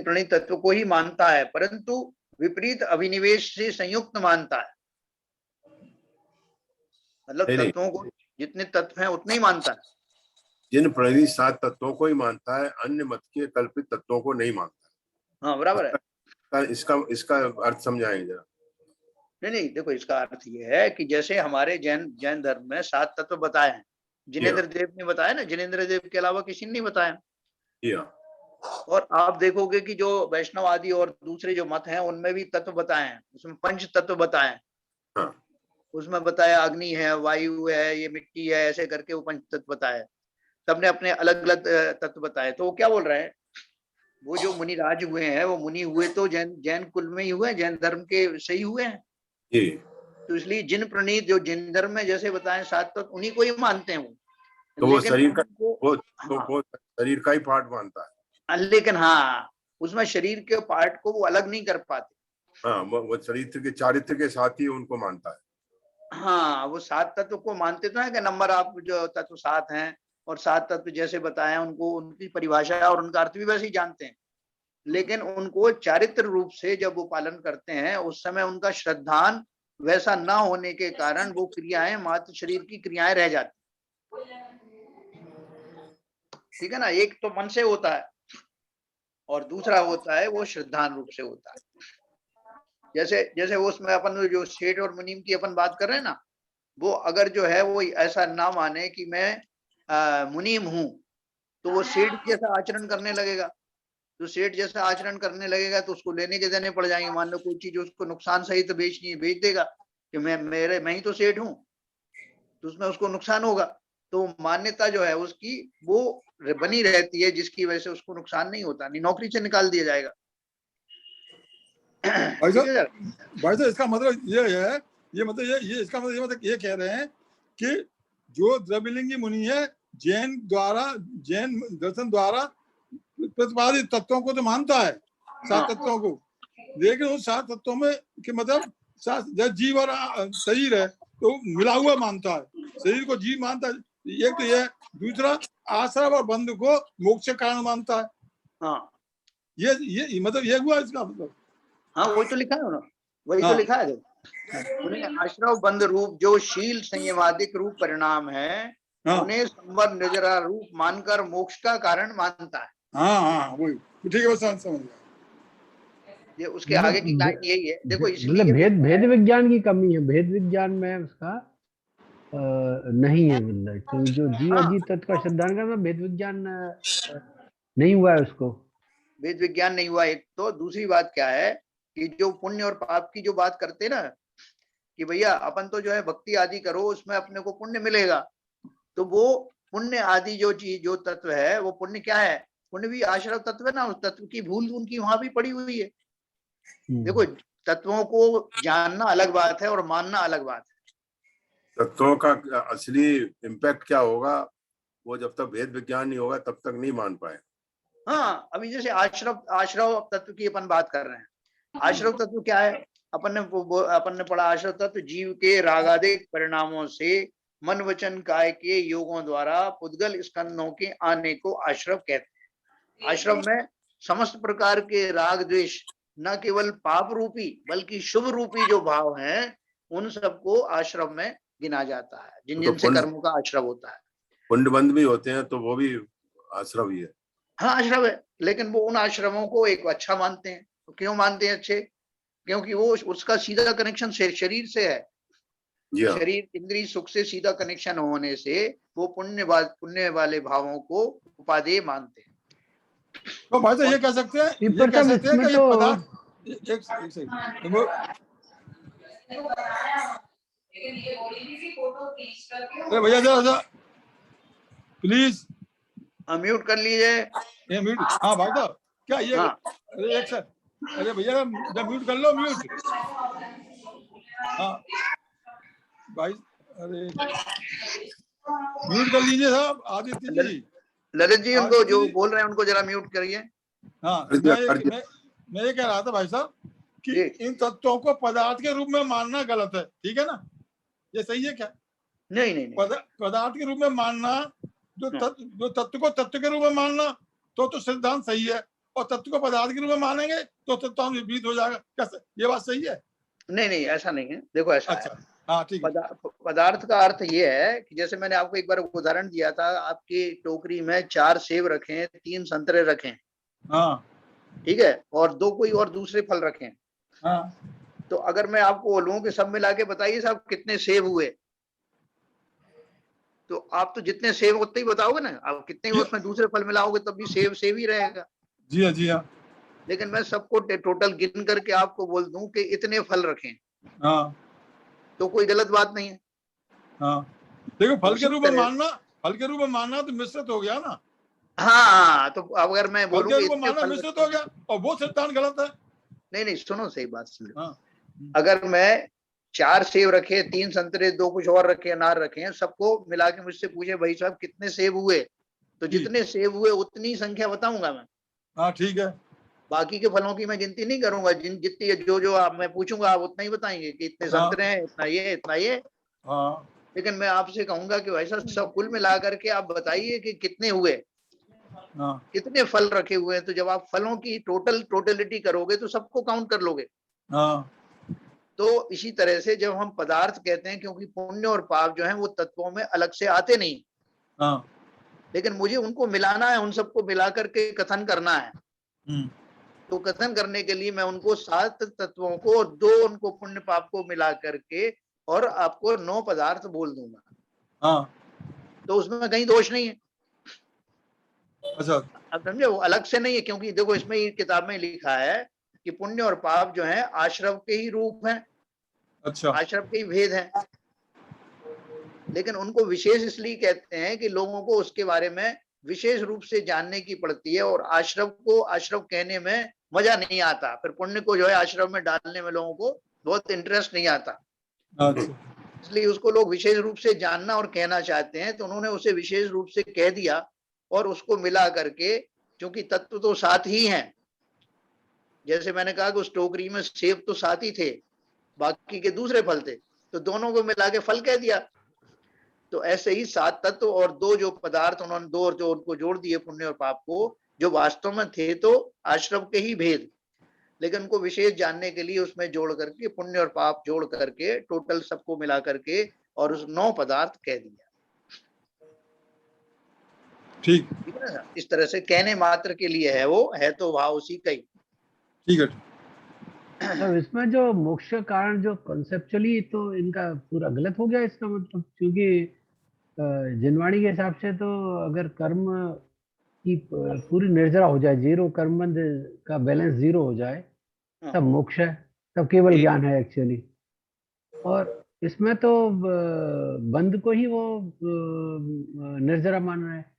प्रणीत तत्व को ही मानता है परंतु विपरीत अभिनिवेश से संयुक्त मानता है। मतलब तत्वों को जितने तत्व हैं उतने ही मानता है। जिन प्रणीत 7 तत्वों को ही मानता है, अन्य मत के कल्पित तत्वों को नहीं मानता। हाँ बराबर है। इसका अर्थ समझाएंगे जरा। नहीं, देखो इसका अर्थ ये है कि जैसे हमारे जैन धर्म में 7 तत्व बताए हैं, जिनेंद्र देव ने बताया ना, जिनेंद्र देव के अलावा किसी ने नहीं बताया। और आप देखोगे कि जो वैष्णव आदि और दूसरे जो मत हैं उनमें भी तत्व बताए हैं, उसमें पंच तत्व बताए हैं। हाँ। उसमें बताया अग्नि है, वायु है, ये मिट्टी है, ऐसे करके वो पंच तत्व बताए। सबने अपने अलग अलग तत्व बताए। तो वो क्या बोल रहे हैं, वो जो मुनिराज हुए हैं वो मुनि हुए तो जैन जैन कुल में ही हुए, जैन धर्म के से ही हुए हैं। जी। तो इसलिए जिन प्रणीत जो जैन धर्म में जैसे बताए सात तत्व उन्हीं को ही मानते हैं वो। तो वो लेकिन शरीर का उनको हाँ, वो शरीर का ही पार्ट मानता है। लेकिन हाँ उसमें शरीर के पार्ट को वो अलग नहीं कर पाते। हाँ, वो शरीर के चारित्र के साथ ही उनको मानता है। हाँ, वो सात तत्व को मानते तो है कि नंबर आप जो तत्व सात हैं और सात तत्व जैसे बताए उनको उनकी परिभाषा और उनका अर्थ भी वैसे ही जानते हैं। लेकिन उनको चारित्र रूप से जब वो पालन करते हैं उस समय उनका श्रद्धान वैसा ना होने के कारण वो क्रियाएं मात्र शरीर की क्रियाएं रह जाती। ठीक है ना, एक तो मन से होता है और दूसरा होता है वो श्रद्धान रूप से होता है। जैसे जैसे वो उसमें अपन जो सेठ और मुनीम की अपन बात कर रहे हैं ना, वो अगर जो है वो ऐसा ना माने कि मैं मुनीम हूं, तो वो सेठ जैसा आचरण करने लगेगा। तो सेठ जैसा आचरण करने लगेगा तो उसको लेने के देने पड़ जाएंगे। मान लो कोई चीज उसको नुकसान सहित तो बेचनी है, बेच देगा कि मैं ही तो सेठ हूँ, तो उसमें उसको नुकसान होगा। तो मान्यता जो है उसकी वो बनी रहती है, जिसकी वजह से उसको नुकसान नहीं होता, नहीं नौकरी से निकाल दिया जाएगा। ठीक है सर। भाई साहब इसका मतलब ये है, ये मतलब ये इसका मतलब ये कह रहे हैं कि जो द्रविलिंगी मुनि है जैन दर्शन द्वारा प्रतिपादित तत्वों को तो मानता है, सात तत्वों को, लेकिन उन सात तत्वों में कि मतलब जीव और शरीर है तो मिला हुआ मानता है, शरीर को जीव मानता है, एक तो ये, दूसरा आश्रम और बंध को मोक्ष के कारण मानता है। हाँ, ये मतलब ये हुआ इसका मतलब। हाँ वही तो लिखा है उन्होंने, वही तो लिखा है। उन्हें आश्रव बंध रूप जो शील संयमादिक रूप परिणाम है, उन्हें संवर निजरा रूप मानकर मोक्ष का कारण मानता है। हाँ वही ठीक है, बस समझ गया। ये उसके आगे की लाइन यही है, देखो इसलिए मतलब भेद विज्ञान की कमी है, भेद विज्ञान में उसका नहीं है, मतलब क्योंकि जो जीव हाँ, अजीत तत्व का श्रद्धान करना भेद विज्ञान नहीं हुआ है उसको। वेद विज्ञान नहीं हुआ एक तो, दूसरी बात क्या है कि जो पुण्य और पाप की जो बात करते ना कि भैया अपन तो जो है भक्ति आदि करो उसमें अपने को पुण्य मिलेगा, तो वो पुण्य आदि जो चीज जो तत्व है वो पुण्य क्या है, पुण्य भी आश्रव तत्व है ना, उस तत्व की भूल उनकी वहां भी पड़ी हुई है। देखो तत्वों को जानना अलग बात है और मानना अलग बात है। तत्वों का असली इम्पैक्ट क्या होगा वो जब तक भेद विज्ञान नहीं होगा तब तक नहीं मान पाए। हाँ, अभी जैसे आश्रव आश्रव तत्व की अपन बात कर रहे हैं, आश्रव तत्व क्या है, अपन ने पढ़ा आश्रव तत्व जीव के रागादिक परिणामों से मन वचन काय के योगों द्वारा पुद्गल स्कंदों के आने को आश्रव कहते हैं। आश्रव में समस्त प्रकार के राग द्वेष न केवल पाप रूपी बल्कि शुभ रूपी जो भाव हैं उन सबको आश्रव में गिना जाता है, जिन जिन से कर्मों का आश्रव होता है। पुण्यबंध भी होते हैं तो वो भी आश्रव ही है। हाँ आश्रव है, लेकिन वो उन आश्रमों को एक अच्छा मानते हैं। तो क्यों मानते हैं अच्छे, क्योंकि वो उसका सीधा कनेक्शन शरीर से है। हाँ। शरीर इंद्रिय सुख से सीधा कनेक्शन होने से वो पुण्य वाले भावों को उपादेय मानते हैं। तो भाई साहब ये कह सकते हैं कि ये पदार्थ एक सेकंड भैया जरा प्लीज म्यूट कर लीजिए। ये म्यूट, हाँ भाई साहब क्या ये हाँ, अरे एक सर, अरे भैया म्यूट कर लो, म्यूट। हाँ भाई, अरे म्यूट कर लीजिए साहब, आदित्य जी। ललित जी उनको जो बोल रहे हैं उनको जरा म्यूट करिए। हाँ मैं ये कह रहा था भाई साहब कि इन तत्वों को पदार्थ के रूप में मानना गलत है, ठीक है ना, ये सही है क्या? नहीं। पदार्थ के रूप में मानना, जो तत्व को तत्व के रूप में मानना तो सिद्धांत सही है, और तत्व को पदार्थ के रूप में मानेंगे तो सिद्धांत विपरीत हो जाएगा। कैसे, ये बात सही है? नहीं ऐसा नहीं है, देखो ऐसा अच्छा, है। हाँ ठीक है। पदार्थ का अर्थ ये है कि जैसे मैंने आपको एक बार उदाहरण दिया था, आपकी टोकरी में 4 सेब रखे, 3 संतरे रखे, हाँ ठीक है, और 2 कोई और दूसरे फल रखे। हाँ, तो अगर मैं आपको बोलूं कि सब मिला के बताइए साहब कितने सेब हुए, तो आप तो जितने सेब उतने ही बताओगे ना, आप कितने उसमें दूसरे फल मिलाओगे तब भी सेब सेब ही रहेगा। जी हाँ, जी हाँ, लेकिन मैं सबको टोटल गिन करके आपको बोल दूं कि इतने फल रखें, हाँ, तो कोई गलत बात नहीं है। हाँ। देखो, फल के उसी रूप में तरह मानना, फल के रूप में मानना तो मिश्रित हो गया ना। हाँ, तो अगर मैं फल बोलूं के कि रूप में इतने मानना फल मिश्रित रखें, हो गया, और वो सिद्धांत गलत है। नहीं नहीं सुनो, सही बात सुनो। हाँ, अगर मैं 4 सेब रखे, 3 संतरे, 2 कुछ और रखे, अनार रखे, सबको मिला के मुझसे पूछे भाई साहब कितने सेब हुए, तो ठीक, जितने सेब हुए उतनी संख्या बताऊंगा मैं। हाँ, ठीक है, बाकी के फलों की मैं गिनती नहीं करूंगा, जितनी जो जो आप मैं पूछूंगा आप उतना ही बताएंगे कि इतने हाँ, संतरे हैं, इतना ये इतना ये। हाँ, लेकिन मैं आपसे कहूंगा कि भाई साहब सब कुल मिला करके आप बताइए कि कितने हुए, हाँ, कितने फल रखे हुए हैं। तो जब आप फलों की टोटलिटी करोगे तो सबको काउंट कर लोगे। हाँ, तो इसी तरह से जब हम पदार्थ कहते हैं, क्योंकि पुण्य और पाप जो है वो तत्वों में अलग से आते नहीं, हाँ, लेकिन मुझे उनको मिलाना है, उन सबको मिला करके कथन करना है। तो कथन करने के लिए मैं उनको 7 तत्वों को और 2 उनको पुण्य पाप को मिला करके और आपको 9 पदार्थ बोल दूंगा, हाँ, तो उसमें कहीं दोष नहीं है। अच्छा, अब समझे, वो अलग से नहीं है, क्योंकि देखो इसमें ही किताब में लिखा है कि पुण्य और पाप जो है आश्रव के ही रूप हैं, अच्छा, आश्रव के ही भेद हैं, लेकिन उनको विशेष इसलिए कहते हैं कि लोगों को उसके बारे में विशेष रूप से जानने की पड़ती है, और आश्रव को आश्रव कहने में मजा नहीं आता, फिर पुण्य को जो है आश्रव में डालने में लोगों को बहुत इंटरेस्ट नहीं आता, अच्छा, इसलिए उसको लोग विशेष रूप से जानना और कहना चाहते हैं, तो उन्होंने उसे विशेष रूप से कह दिया और उसको मिला करके, क्योंकि तत्व तो साथ ही हैं। जैसे मैंने कहा कि उस टोकरी में सेब तो साथ ही थे, बाकी के दूसरे फल थे, तो दोनों को मिला के फल कह दिया। तो ऐसे ही 7 तत्व और 2 जो पदार्थ उन्होंने 2 और जो उनको जोड़ दिए पुण्य और पाप को, जो वास्तव में थे तो आश्रव के ही भेद, लेकिन उनको विशेष जानने के लिए उसमें जोड़ करके पुण्य और पाप जोड़ करके टोटल सबको मिला करके और उस 9 पदार्थ कह दिया। ठीक, ठीक है ना, इस तरह से कहने मात्र के लिए है, वो है तो भाव उसी का ही। ठीक है, अब इसमें जो मोक्ष का कारण जो कॉन्सेप्चुअली तो इनका पूरा गलत हो गया इसका मतलब, क्योंकि जिनवाणी के हिसाब से तो अगर कर्म की पूरी निर्जरा हो जाए, जीरो कर्मबंध का बैलेंस जीरो हो जाए, तब मोक्ष है, तब केवल ज्ञान है एक्चुअली। और इसमें तो बंध को ही वो निर्जरा मान रहे हैं,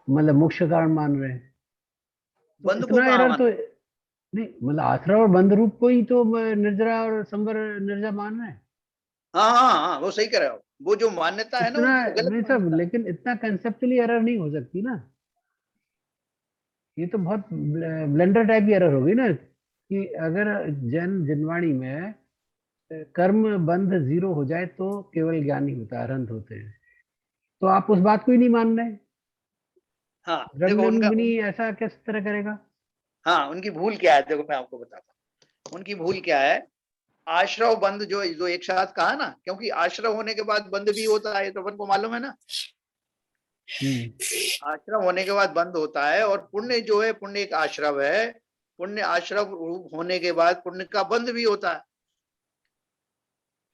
मतलब मोक्ष कारण मान रहे हैं। तो बंद को इतना कहाँ एरर मान, तो नहीं, मतलब आश्रय और बंध रूप को ही तो निर्जरा और संवर निर्जरा मान रहे हैं। हाँ हाँ हाँ, वो सही कह रहे हो, वो जो मान्यता है ना इतना वो गलत नहीं सब, मान्यता है। लेकिन इतना कंसेप्चुअली एरर नहीं हो सकती ना, ये तो बहुत ब्लेंडर टाइप की एरर होगी ना, कि अगर जैन जिनवाणी में कर्म बंध जीरो हो जाए तो केवल ज्ञानी होता है, अरहंत होते हैं, तो आप उस बात को ही नहीं मान रहे। हाँ देखो रविलिंग उनका मुनि ऐसा किस तरह करेगा? हाँ उनकी भूल क्या है, देखो मैं आपको बताता हूँ उनकी भूल क्या है। आश्रव बंध जो जो एक साथ कहा ना, क्योंकि आश्रव होने के बाद बंध भी होता है, तो अपन को मालूम है ना, आश्रम होने के बाद बंध होता है, और पुण्य जो है, पुण्य एक आश्रव है, पुण्य आश्रव रूप होने के बाद पुण्य का बंध भी होता है।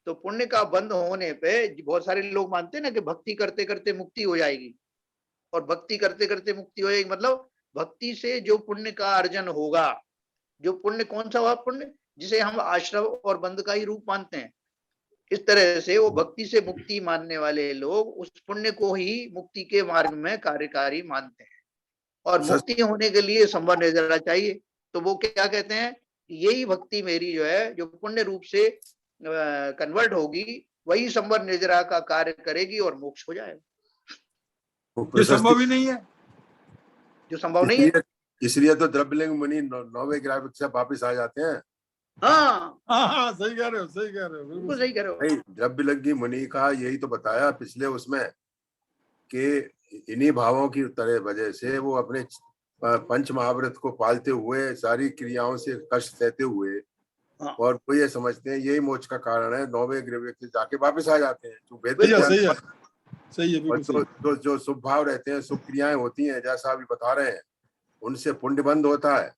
तो पुण्य का बंध होने पे बहुत सारे लोग मानते हैं ना कि भक्ति करते करते मुक्ति हो जाएगी, और भक्ति करते करते मुक्ति हो जाएगी मतलब भक्ति से जो पुण्य का अर्जन होगा, जो पुण्य कौन सा हुआ पुण्य, जिसे हम आश्रव और बंध का ही रूप मानते हैं, इस तरह से वो भक्ति से मुक्ति मानने वाले लोग उस पुण्य को ही मुक्ति के मार्ग में कार्यकारी मानते हैं, और मुक्ति होने के लिए संवर निर्जरा चाहिए। तो वो क्या कहते हैं, यही भक्ति मेरी जो है, जो पुण्य रूप से कन्वर्ट होगी, वही संवर निर्जरा का कार्य करेगी और मोक्ष हो जाएगा। ये संभव ही नहीं है, जो संभव नहीं है। इसलिए तो द्रव्यलिंग मुनि 9वें ग्राफिक से वापिस आ जाते हैं। हाँ हाँ, हाँ, सही कह रहे हो, सही कह रहे हो, बिल्कुल सही कह रहे हो। भाई द्रव्यलिंग मुनि का यही तो बताया पिछले उसमें कि इन्हीं भावों की तरह वजह से वो अपने पंच महाव्रत को पालते हुए सारी क्रियाओं से कष्ट सहते हुए, और वो ये समझते हैं यही मोक्ष का कारण है, 9वें ग्रह से जाके वापस आ जाते हैं। जो वेद सही है, सही है, बिल्कुल सही। जो शुभ भाव रहते हैं, शुभ क्रियाएं होती हैं, जैसा अभी बता रहे हैं, उनसे पुण्य बंद होता है,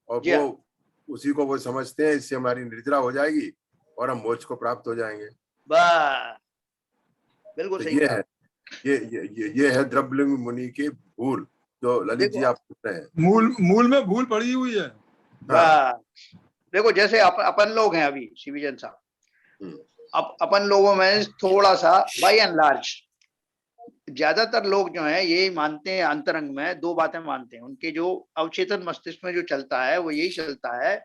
और वो उसी को वो समझते हैं इससे हमारी निर्जरा हो जाएगी और हम मोक्ष को प्राप्त हो जाएंगे। बिल्कुल तो सही ये है, ये है द्रव्यलिंग मुनि की भूल। जो ललित जी देखो, आप पूछ रहे हैं। मूल में भूल पड़ी हुई है। बस देखो, जैसे अपन लोग हैं अभी शिविजन साहब, अपन लोगों में थोड़ा सा बाय एंड लार्ज ज्यादातर लोग जो हैं यही मानते हैं, अंतरंग में दो बातें मानते हैं। उनके जो अवचेतन मस्तिष्क में जो चलता है वो यही चलता है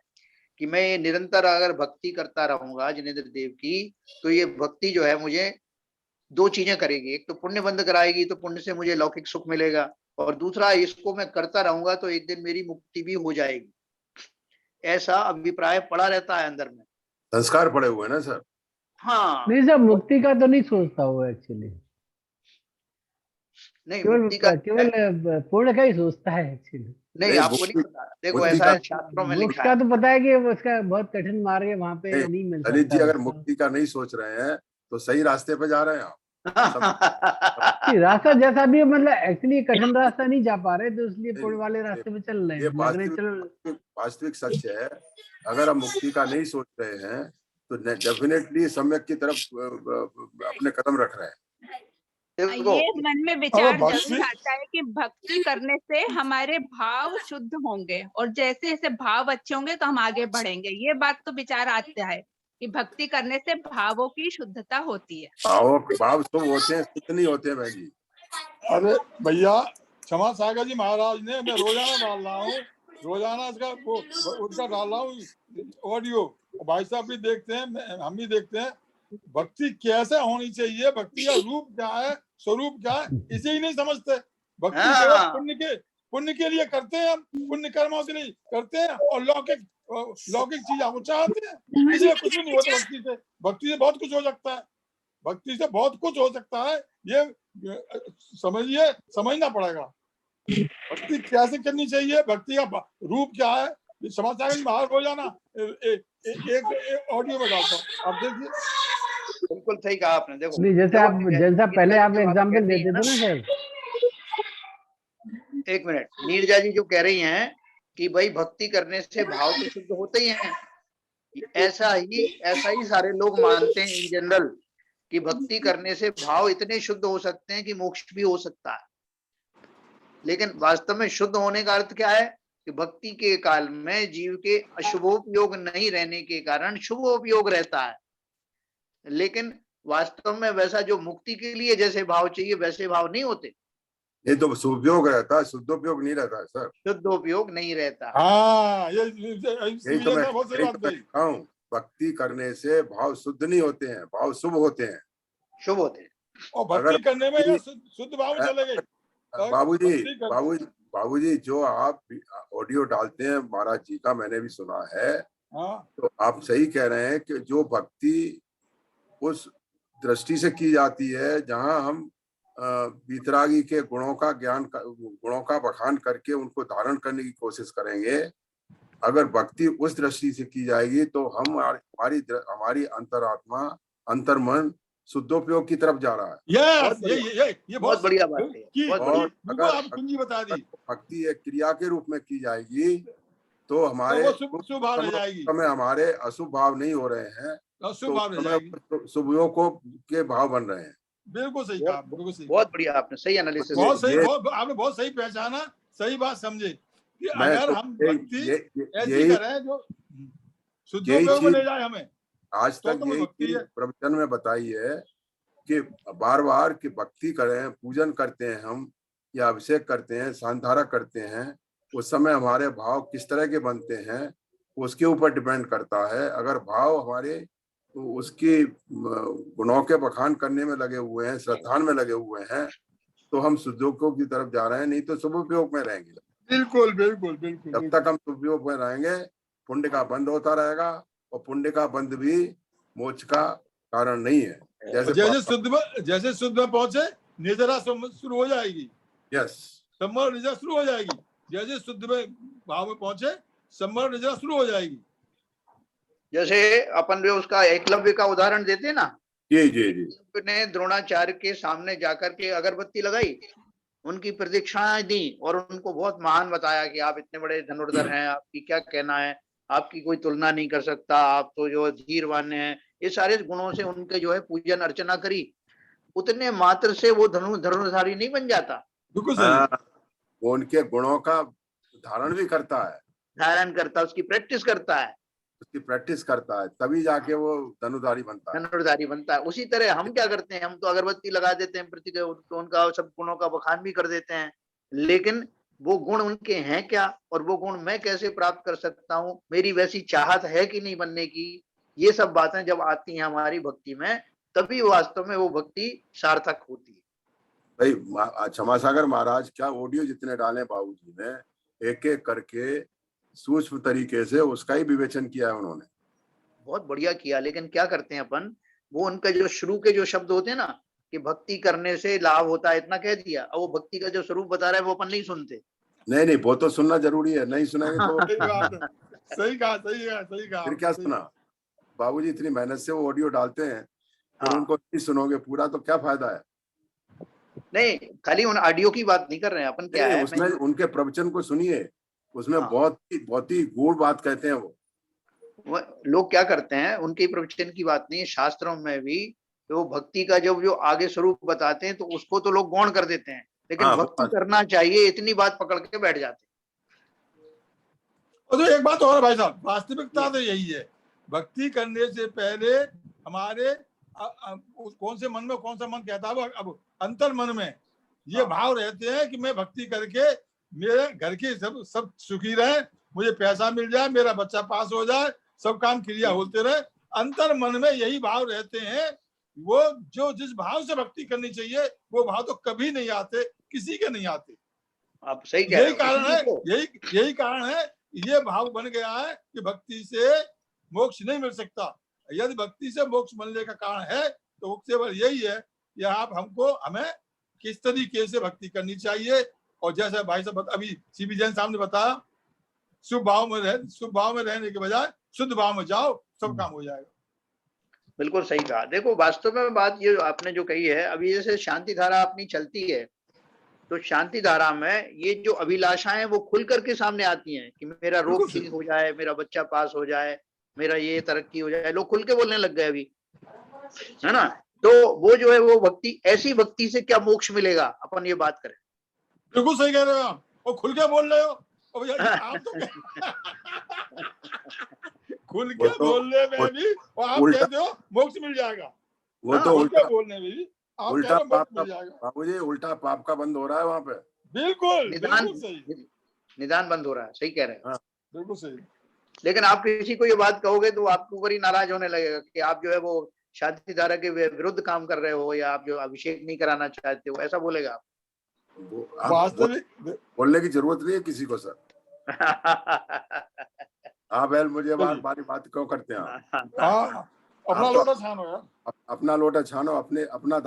कि मैं निरंतर अगर भक्ति करता रहूंगा जिनेंद्र देव की, तो ये भक्ति जो है मुझे दो चीजें करेगी। एक तो पुण्य बंद कराएगी, तो पुण्य से मुझे लौकिक सुख मिलेगा, और दूसरा इसको मैं करता रहूंगा तो एक दिन मेरी मुक्ति भी हो जाएगी। ऐसा अभिप्राय पड़ा रहता है अंदर में। संस्कार पड़े हुए हैं ना सर। हाँ, नहीं सर, मुक्ति का तो नहीं सोचता वो एक्चुअली, नहीं केवल मुक्ति का केवल पूर्ण का ही सोचता है एक्चुअली। नहीं, नहीं, आपको नहीं पता। देखो, मुक्ति ऐसा का है, शास्त्रों में मोक्ष लिखा का है। तो पता है कि उसका बहुत कठिन मार्ग है, वहां पे नहीं मिल ललित सकता जी अगर उसको। मुक्ति का नहीं सोच रहे हैं तो सही रास्ते पे जा रहे हैं आप। नहीं, रास्ता जैसा भी है, मतलब एक्चुअली कठिन रास्ता नहीं जा पा रहे, तो इसलिए पुण्य वाले रास्ते पे चल रहे ये हैं, लग रहे चलो। वास्तविक सच है। अगर हम मुक्ति का नहीं सोच रहे हैं तो डेफिनेटली सम्यक की तरफ अपने कदम रख रहे हैं। देखो, ये मन में विचार भक्ति- जरूर आता है कि भक्ति करने से हमारे भाव शुद्ध होंगे, और जैसे जैसे भाव अच्छे होंगे तो हम आगे बढ़ेंगे। ये बात तो विचार आता है कि भक्ति करने से भावों की शुद्धता होती है। भाव शुभ होते हैं, शुद्ध नहीं होते हैं बहन जी। अरे भैया, क्षमा सागर जी महाराज ने, मैं रोजाना डाल रहा हूँ, रोजाना इसका वो उसका डाल रहा हूँ ऑडियो, भाई साहब भी देखते हैं, हम भी देखते हैं। भक्ति कैसे होनी चाहिए, भक्ति का रूप क्या है, स्वरूप क्या है, इसे ही नहीं समझते। भक्ति केवल पुण्य के लिए करते हैं, हम पुण्य कर्मों के लिए करते हैं, और लौकिक चीज हम चाहते हैं, इसलिए कुछ भी नहीं होता भक्ति से। भक्ति से बहुत कुछ हो सकता है, भक्ति से बहुत कुछ हो सकता है, ये समझिए, समझना पड़ेगा। भक्ति कैसे करनी चाहिए, भक्ति का रूप क्या है, समाचार में बाहर हो जाना। एक ऑडियो में डालता हूँ, आप देखिए। बिल्कुल सही कहा आपने। देखो, नहीं, जैसे आप जैसा पहले आप एग्जाम्पल देते थे ना सर। एक मिनट, नीरजा जी जो कह रही हैं कि भाई भक्ति करने से भाव तो शुद्ध होते ही हैं, ऐसा ही सारे लोग मानते हैं इन जनरल कि भक्ति करने से भाव इतने शुद्ध हो सकते हैं कि मोक्ष भी हो सकता है। लेकिन वास्तव में शुद्ध होने का अर्थ क्या है कि भक्ति के काल में जीव के अशुभोपयोग नहीं रहने के कारण शुभोपयोग रहता है। लेकिन वास्तव में वैसा जो मुक्ति के लिए जैसे भाव चाहिए वैसे भाव नहीं होते। ये तो शुभोपयोग रहता है, शुद्धोपयोग नहीं रहता है सर। शुद्धोपयोग नहीं रहता। हाँ, यही तो मैं लिखा हूँ, भक्ति करने से भाव शुद्ध नहीं होते हैं, भाव शुभ होते हैं, शुभ होते हैं। और भक्ति करने में ये शुद्ध भाव चले गए। बाबूजी जो आप ऑडियो डालते हैं महाराज जी का, मैंने भी सुना है। तो आप सही कह रहे हैं कि जो भक्ति उस दृष्टि से की जाती है जहां हम वितरागी के गुणों का बखान करके उनको धारण करने की कोशिश करेंगे, अगर भक्ति उस दृष्टि से की जाएगी तो हमारी अंतरात्मा, अंतर्मन शुद्धोपयोग की तरफ जा रहा है। ये बहुत बढ़िया बात है। और अगर आप कुंजी बता दी, भक्ति एक क्रिया के रूप में की जाएगी तो हमारे शुभ भाव रह जाएगी। समय हमारे अशुभ भाव नहीं हो रहे हैं, तो शुभयों के भाव बन रहे हैं। बिल्कुल सही कहा, बिल्कुल सही। बहुत बढ़िया, आपने सही एनालिसिस, आपने बहुत सही पहचाना, सही बात समझे कि अगर हम भक्ति ऐसी करें जो शुद्धोपयोग में ले जाए हमें। आज तक यही चीज प्रवचन में बताई है कि बार बार कि भक्ति करें, पूजन करते हैं हम, या अभिषेक करते हैं, सांधारा करते हैं, उस समय हमारे भाव किस तरह के बनते हैं उसके ऊपर डिपेंड करता है। अगर भाव हमारे उसकी गुणों के बखान करने में लगे हुए हैं, श्रद्धान में लगे हुए हैं, तो हम शुद्धोपयोग की तरफ जा रहे हैं, नहीं तो शुभोपयोग में रहेंगे। बिल्कुल बिल्कुल बिल्कुल। जब तक हम शुभोपयोग में रहेंगे पुण्य का बंद होता रहेगा, और पुण्य का बंद भी मोक्ष का कारण नहीं है। जैसे शुद्ध में पहुंचे निजरा शुरू हो जाएगी। यस, संवर निजरा शुरू हो जाएगी। जैसे शुद्ध में भाव में पहुंचे संवर निजरा शुरू हो जाएगी। जैसे अपन भी उसका एकलव्य का उदाहरण देते हैं ना, जी ने द्रोणाचार्य के सामने जाकर के अगरबत्ती लगाई, उनकी प्रदीक्षाएं दी और उनको बहुत महान बताया कि आप इतने बड़े धनुर्धर हैं, आपकी क्या कहना है, आपकी कोई तुलना नहीं कर सकता, आप तो जो धीरवान हैं। ये सारे गुणों से उनके जो है पूजन अर्चना करी। उतने मात्र से वो धनुर्धारी नहीं बन जाता। बिल्कुल सही। वो उनके गुणों का धारण भी करता है, धारण करता है, उसकी प्रैक्टिस करता है, उसकी प्रैक्टिस करता है, तभी जाके वो धनुधारी बनता है। धनुर्धारी बनता है। उसी तरह हम क्या करते हैं, हम तो अगरबत्ती लगा देते हैं प्रति, तो उनका सब गुणों का बखान भी कर देते हैं, लेकिन वो गुण उनके हैं क्या, और वो गुण मैं कैसे प्राप्त कर सकता हूँ, मेरी वैसी चाहत है कि नहीं बनने की, ये सब बातें जब आती हैं हमारी भक्ति में, तभी वास्तव में वो भक्ति सार्थक होती है। भाई क्षमासागर महाराज क्या ऑडियो जितने डाले बाबूजी ने, एक एक करके सूक्ष्म तरीके से उसका ही विवेचन किया है उन्होंने। बहुत बढ़िया किया, लेकिन क्या करते हैं अपन, वो उनका जो शुरू के जो शब्द होते हैं ना कि भक्ति करने से लाभ होता है, इतना कह दिया, अब वो भक्ति का जो स्वरूप बता रहा है वो अपन नहीं सुनते। नहीं वो तो सुनना जरूरी है, नहीं सुनेंगे तो सही बात है, सही कहा, सही कहा, सही कहा। फिर क्या सुना? बाबूजी इतनी मेहनत से वो ऑडियो डालते हैं, फिर हाँ। उनको नहीं सुनोगे पूरा तो क्या फायदा है? नहीं, खाली उन ऑडियो की बात नहीं कर रहे हैं अपन, क्या है उसमें उनके प्रवचन को सुनिए, उसमें हाँ। बहुत ही गूढ़ बात कहते हैं वो। लोग क्या करते हैं, उनके प्रवचन की बात नहीं, शास्त्रों में भी तो भक्ति का जब जो आगे स्वरूप बताते हैं तो उसको तो लोग गौण कर देते हैं, लेकिन हाँ, भक्ति करना चाहिए इतनी बात पकड़ के बैठ जाते हैं। और तो एक बात और है भाई साहब, वास्तविकता तो यही है, भक्ति करने से पहले हमारे कौन से मन में कौन सा मन कहता है, अब अंतर मन में ये भाव रहते हैं कि मैं भक्ति करके मेरे घर के सब सुखी रहे, मुझे पैसा मिल जाए, मेरा बच्चा पास हो जाए, सब काम क्रिया होते रहे। अंतर मन में यही भाव रहते हैं। वो जो जिस भाव से भक्ति करनी चाहिए वो भाव तो कभी नहीं आते, किसी के नहीं आते। आप सही कह रहे हो। यही कारण है, यही कारण है, ये भाव बन गया है कि भक्ति से मोक्ष नहीं मिल सकता। यदि भक्ति से मोक्ष मिलने का कारण है तो केवल यही है कि हमें किस तरीके से भक्ति करनी चाहिए। और जैसे भाई साहब अभी सीबी जैन साहब ने बताया, शुभ भाव में रहने के बजाय शुद्ध भाव में जाओ, सब काम हो जाएगा। बिल्कुल सही कहा। देखो वास्तव में बात ये आपने जो कही है, अभी जैसे शांति धारा अपनी चलती है, तो शांति धारा में ये जो अभिलाषाएं वो खुल करके सामने आती हैं कि मेरा रोग ठीक हो जाए, मेरा बच्चा पास हो जाए, मेरा ये तरक्की हो जाए, लोग खुल के बोलने लग गए अभी, है ना। तो वो जो है वो भक्ति, ऐसी भक्ति से क्या मोक्ष मिलेगा, अपन ये बात करें। बिल्कुल सही कह रहे हो आप, और खुल के बोल रहे हो। आप तो खुल के बोलने में भी और आप कहते हो मोक्ष मिल जाएगा, वो तो उल्टा बोलने में भी आप उल्टा पाप मिल जाएगा। बाबूजी उल्टा पाप का बंद हो रहा है वहां पे। बिल्कुल निदान बंद हो रहा है, सही कह रहे हैं। बिल्कुल सही। लेकिन आप किसी को ये बात कहोगे तो आपके ऊपर ही नाराज होने लगेगा कि आप जो है वो शांति धारा के विरुद्ध काम कर रहे हो, या आप जो अभिषेक नहीं कराना चाहते हो, ऐसा बोलेगा आप। वास्तविक बोलने की जरूरत नहीं है किसी को सर। हाँ बैल, मुझे बात क्यों करते हैं? अपना लोटा छानो यार, अपना लोटा छानो, अपना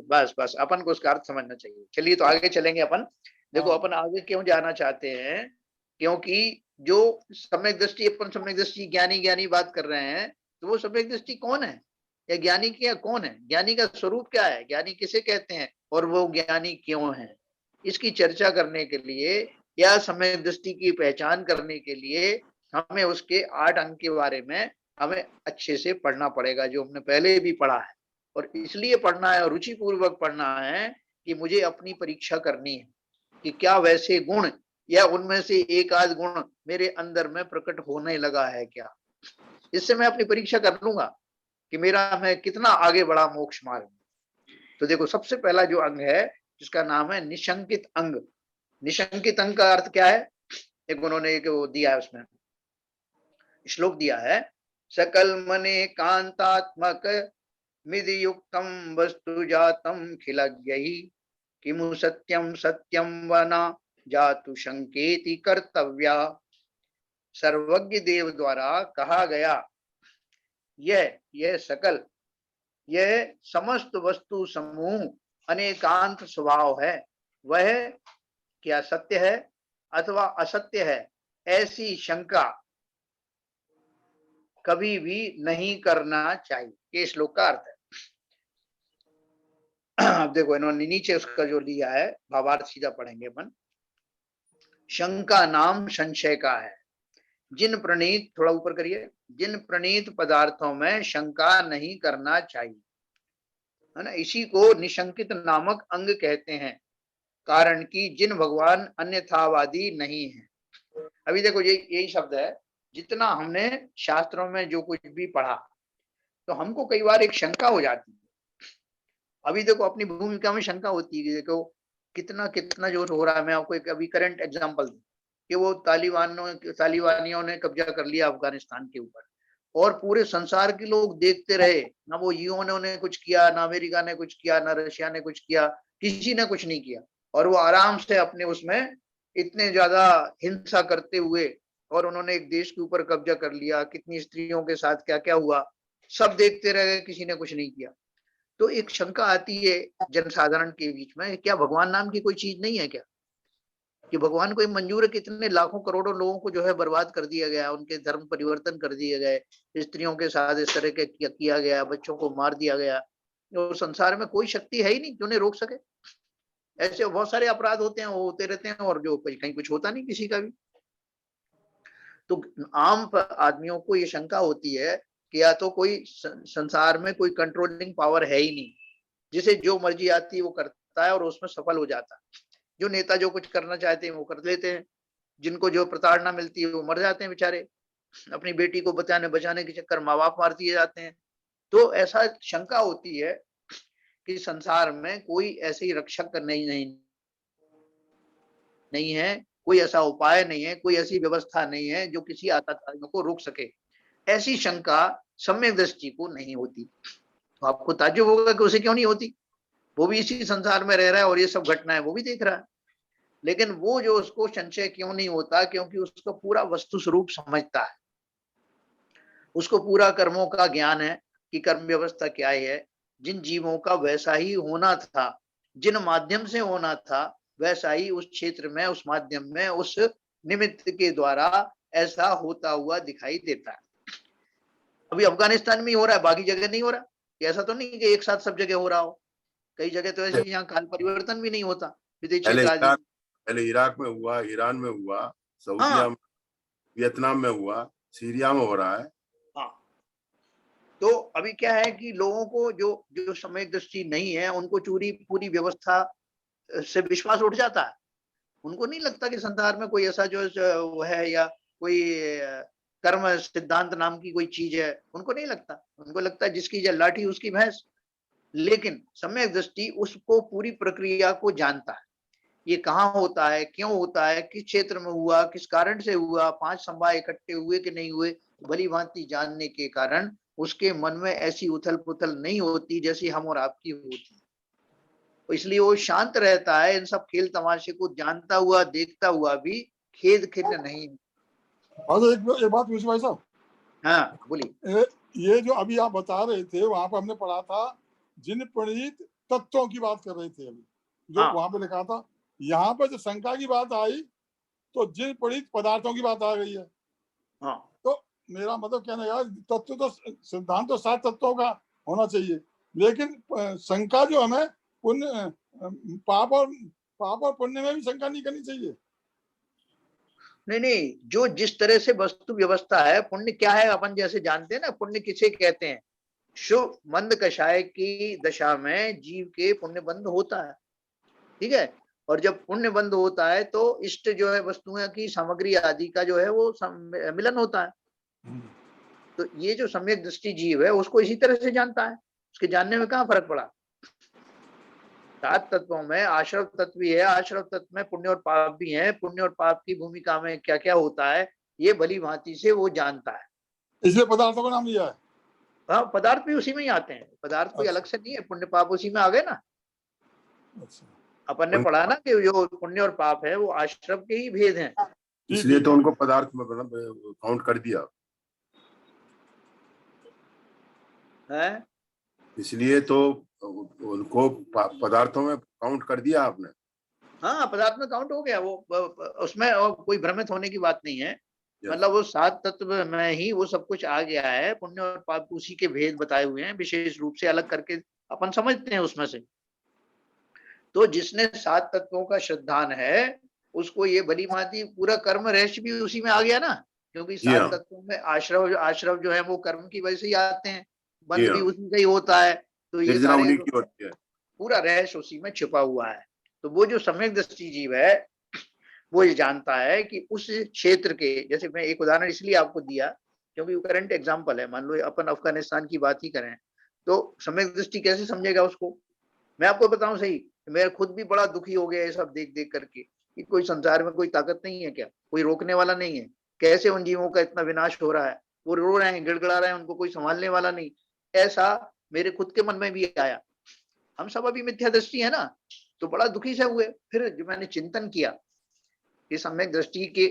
बस अपन को उसका अर्थ समझना चाहिए। चलिए तो आगे चलेंगे अपन। देखो अपन आगे क्यों जाना चाहते हैं, क्योंकि जो सम्यक दृष्टि, अपन सम्यक दृष्टि ज्ञानी बात कर रहे हैं, तो वो सम्यक दृष्टि कौन है, या ज्ञानी क्या कौन है, ज्ञानी का स्वरूप क्या है, ज्ञानी किसे कहते हैं, और वो ज्ञानी क्यों है, इसकी चर्चा करने के लिए या सम्यक दृष्टि की पहचान करने के लिए हमें उसके 8 अंग के बारे में हमें अच्छे से पढ़ना पड़ेगा, जो हमने पहले भी पढ़ा है। और इसलिए पढ़ना है और रुचि पूर्वक पढ़ना है कि मुझे अपनी परीक्षा करनी है कि क्या वैसे गुण या उनमें से एक आध गुण मेरे अंदर में प्रकट होने लगा है क्या। इससे मैं अपनी परीक्षा कर लूंगा कि मैं कितना आगे बढ़ा मोक्ष मार्ग में। तो देखो सबसे पहला जो अंग है जिसका नाम है निशंकित अंग। निशंकित अंग का अर्थ क्या है, एक उन्होंने एक वो दिया है, उसमें श्लोक दिया है, सकल मने कांतात्मक मिदि युक्तम वस्तु जातम खिलज्ञहि किमु सत्यम सत्यम वना जातु संकेति कर्तव्या। सर्वज्ञ देव द्वारा कहा गया यह सकल, यह समस्त वस्तु समूह अनेकांत स्वभाव है, वह क्या सत्य है अथवा असत्य है, ऐसी शंका कभी भी नहीं करना चाहिए। ये श्लोक का अर्थ है। अब देखो इन्होंने नीचे उसका जो लिया है भावार्थ सीधा पढ़ेंगे अपन। शंका नाम संशय का है, जिन प्रणीत, थोड़ा ऊपर करिए, जिन प्रणीत पदार्थों में शंका नहीं करना चाहिए, है ना, इसी को निशंकित नामक अंग कहते हैं। कारण की जिन भगवान अन्यथावादी नहीं है। अभी देखो यही शब्द है, जितना हमने शास्त्रों में जो कुछ भी पढ़ा, तो हमको कई बार एक शंका हो जाती है। अभी देखो अपनी भूमिका में शंका होती है, देखो कितना कितना जो हो रहा है। मैं आपको एक अभी करंट एग्जांपल दूं कि वो तालिबानियों ने कब्जा कर लिया अफगानिस्तान के ऊपर, और पूरे संसार के लोग देखते रहे, ना वो यूएन ने कुछ किया, ना अमेरिका ने कुछ किया, ना रशिया ने कुछ किया, किसी ने कुछ नहीं किया, और वो आराम से अपने उसमें इतने ज्यादा हिंसा करते हुए, और उन्होंने एक देश के ऊपर कब्जा कर लिया, कितनी स्त्रियों के साथ क्या क्या हुआ, सब देखते रहे, किसी ने कुछ नहीं किया। तो एक शंका आती है जनसाधारण के बीच में, क्या भगवान नाम की कोई चीज नहीं है क्या? कि भगवान को मंजूर है कि इतने लाखों करोड़ों लोगों को जो है बर्बाद कर दिया गया, उनके धर्म परिवर्तन कर दिए गए, स्त्रियों के साथ इस तरह के किया गया, बच्चों को मार दिया गया, और संसार में कोई शक्ति है ही नहीं जो उन्हें रोक सके। ऐसे बहुत सारे अपराध होते हैं, वो होते रहते हैं, और जो कहीं कुछ होता नहीं किसी का भी। तो आम आदमियों को ये शंका होती है कि या तो कोई संसार में कोई कंट्रोलिंग पावर है ही नहीं, जिसे जो मर्जी आती है वो करता है और उसमें सफल हो जाता है। जो नेता जो कुछ करना चाहते हैं वो कर लेते हैं, जिनको जो प्रताड़ना मिलती है वो मर जाते हैं बेचारे, अपनी बेटी को बचाने के चक्कर माँ बाप मार दिए जाते हैं। तो ऐसा शंका होती है कि संसार में कोई ऐसी रक्षक नहीं है, कोई ऐसा उपाय नहीं है, कोई ऐसी व्यवस्था नहीं है जो किसी आतंकवादियों को रोक सके। ऐसी शंका सम्यक दृष्टि को नहीं होती। तो आपको ताज्जुब होगा कि उसे क्यों नहीं होती, वो भी इसी संसार में रह रहा है और ये सब घटनाएं वो भी देख रहा है, लेकिन वो जो उसको संशय क्यों नहीं होता, क्योंकि उसको पूरा वस्तु स्वरूप समझता है, उसको पूरा कर्मों का ज्ञान है कि कर्म व्यवस्था क्या है, जिन जीवों का वैसा ही होना था, जिन माध्यम से होना था वैसा ही उस क्षेत्र में, उस माध्यम में, उस निमित्त के द्वारा ऐसा होता हुआ दिखाई देता है। अभी अफगानिस्तान में ही हो रहा है, बाकी जगह नहीं हो रहा। ऐसा तो नहीं कि एक साथ सब जगह हो रहा हो, कई जगह तो ऐसे यहाँ काल परिवर्तन भी नहीं होता, पहले इराक में हुआ, ईरान में हुआ, सऊदिया में, वियतनाम में हुआ, सीरिया में हो रहा है। हाँ, तो अभी क्या है कि लोगों को जो सम्यक दृष्टि नहीं है, उनको पूरी व्यवस्था से विश्वास उठ जाता है। उनको नहीं लगता कि संसार में कोई ऐसा जो है, या कोई कर्म सिद्धांत नाम की कोई चीज है, उनको नहीं लगता। उनको लगता है जिसकी लाठी उसकी भैंस। लेकिन सम्यक दृष्टि उसको पूरी प्रक्रिया को जानता है, ये कहाँ होता है, क्यों होता है, किस क्षेत्र में हुआ, किस कारण से हुआ, 5 समवाय इकट्ठे हुए कि नहीं हुए, भली भांति जानने के कारण उसके मन में ऐसी उथल पुथल नहीं होती जैसी हम और आपकी होती। इसलिए वो शांत रहता है, इन सब खेल तमाशे को जानता हुआ, देखता हुआ भी खेद खिन्न नहीं। एक बात पूछो भाई साहब। हाँ बोलिए। ये जो अभी आप बता रहे थे, वहां पर हमने पढ़ा था जिन प्रणीत तत्वों की बात कर रहे थे अभी, जो वहां पे लिखा था। यहाँ पर जो शंका की बात आई तो जिन प्रणीत पदार्थों की बात आ गई है। हाँ, तो मेरा मतलब कहना यार, तत्व तो सिद्धांत तो 7 तत्वों का होना चाहिए, लेकिन शंका जो हमें पुण्य पाप और पुण्य में भी शंका नहीं करनी चाहिए। नहीं, जो जिस तरह से वस्तु व्यवस्था है, पुण्य क्या है अपन जैसे जानते हैं ना, पुण्य किसे कहते हैं, शुभ मंद कषाय की दशा में जीव के पुण्य बंद होता है, ठीक है। और जब पुण्य बंद होता है तो इष्ट जो है वस्तुओं की सामग्री आदि का जो है वो मिलन होता है। तो ये जो सम्यक दृष्टि जीव है उसको इसी तरह से जानता है, उसके जानने में कहाँ फर्क पड़ा। 7 तत्वों में आश्रव तत्व भी है, आश्रव तत्व में पुण्य और पाप भी है, पुण्य और पाप की भूमिका में क्या क्या होता है ये भली भांति से वो जानता है, इसलिए पदार्थों का नाम लिया है। हाँ, पदार्थ भी उसी में ही आते हैं, पदार्थ कोई अलग से नहीं है, पुण्य पाप उसी में आ गए ना। अपन ने पढ़ा ना कि जो पुण्य और पाप है वो आश्रव के ही भेद हैं, इसलिए तो उनको पदार्थ में काउंट कर दिया है, इसलिए तो उनको पदार्थों में काउंट कर दिया आपने। हाँ, पदार्थ में काउंट हो गया वो, उसमें कोई भ्रमित होने की बात नहीं है। मतलब वो 7 तत्व में ही वो सब कुछ आ गया है, पुण्य और पाप उसी के भेद बताए हुए हैं, विशेष रूप से अलग करके अपन समझते हैं उसमें से। तो जिसने 7 तत्वों का श्रद्धान है उसको ये भली भांति पूरा कर्म रहस्य भी उसी में आ गया ना, क्योंकि 7 तत्वों में आश्रव जो है वो कर्म की वजह से ही आते हैं, बंद भी उसी का ही होता है। तो ये सारे पूरा रहस्य उसी में छिपा हुआ है। तो वो जो सम्यक दृष्टि जीव है वो ये जानता है कि उस क्षेत्र के, जैसे मैं एक उदाहरण इसलिए आपको दिया क्योंकि वो करंट एग्जाम्पल है। मान लो अपन अफगानिस्तान की बात ही करें तो सम्यक दृष्टि कैसे समझेगा उसको। मैं आपको बताऊं सही, मैं खुद भी बड़ा दुखी हो गया ये सब देख देख करके कि कोई संसार में कोई ताकत नहीं है क्या, कोई रोकने वाला नहीं है, कैसे उन जीवों का इतना विनाश हो रहा है, वो रो रहे हैं, गिड़गिड़ा रहे हैं, उनको कोई संभालने वाला नहीं। ऐसा मेरे खुद के मन में भी आया। हम सब अभी मिथ्या दृष्टि है ना, तो बड़ा दुखी से हुए। फिर जो मैंने चिंतन किया कि सम्यक दृष्टि के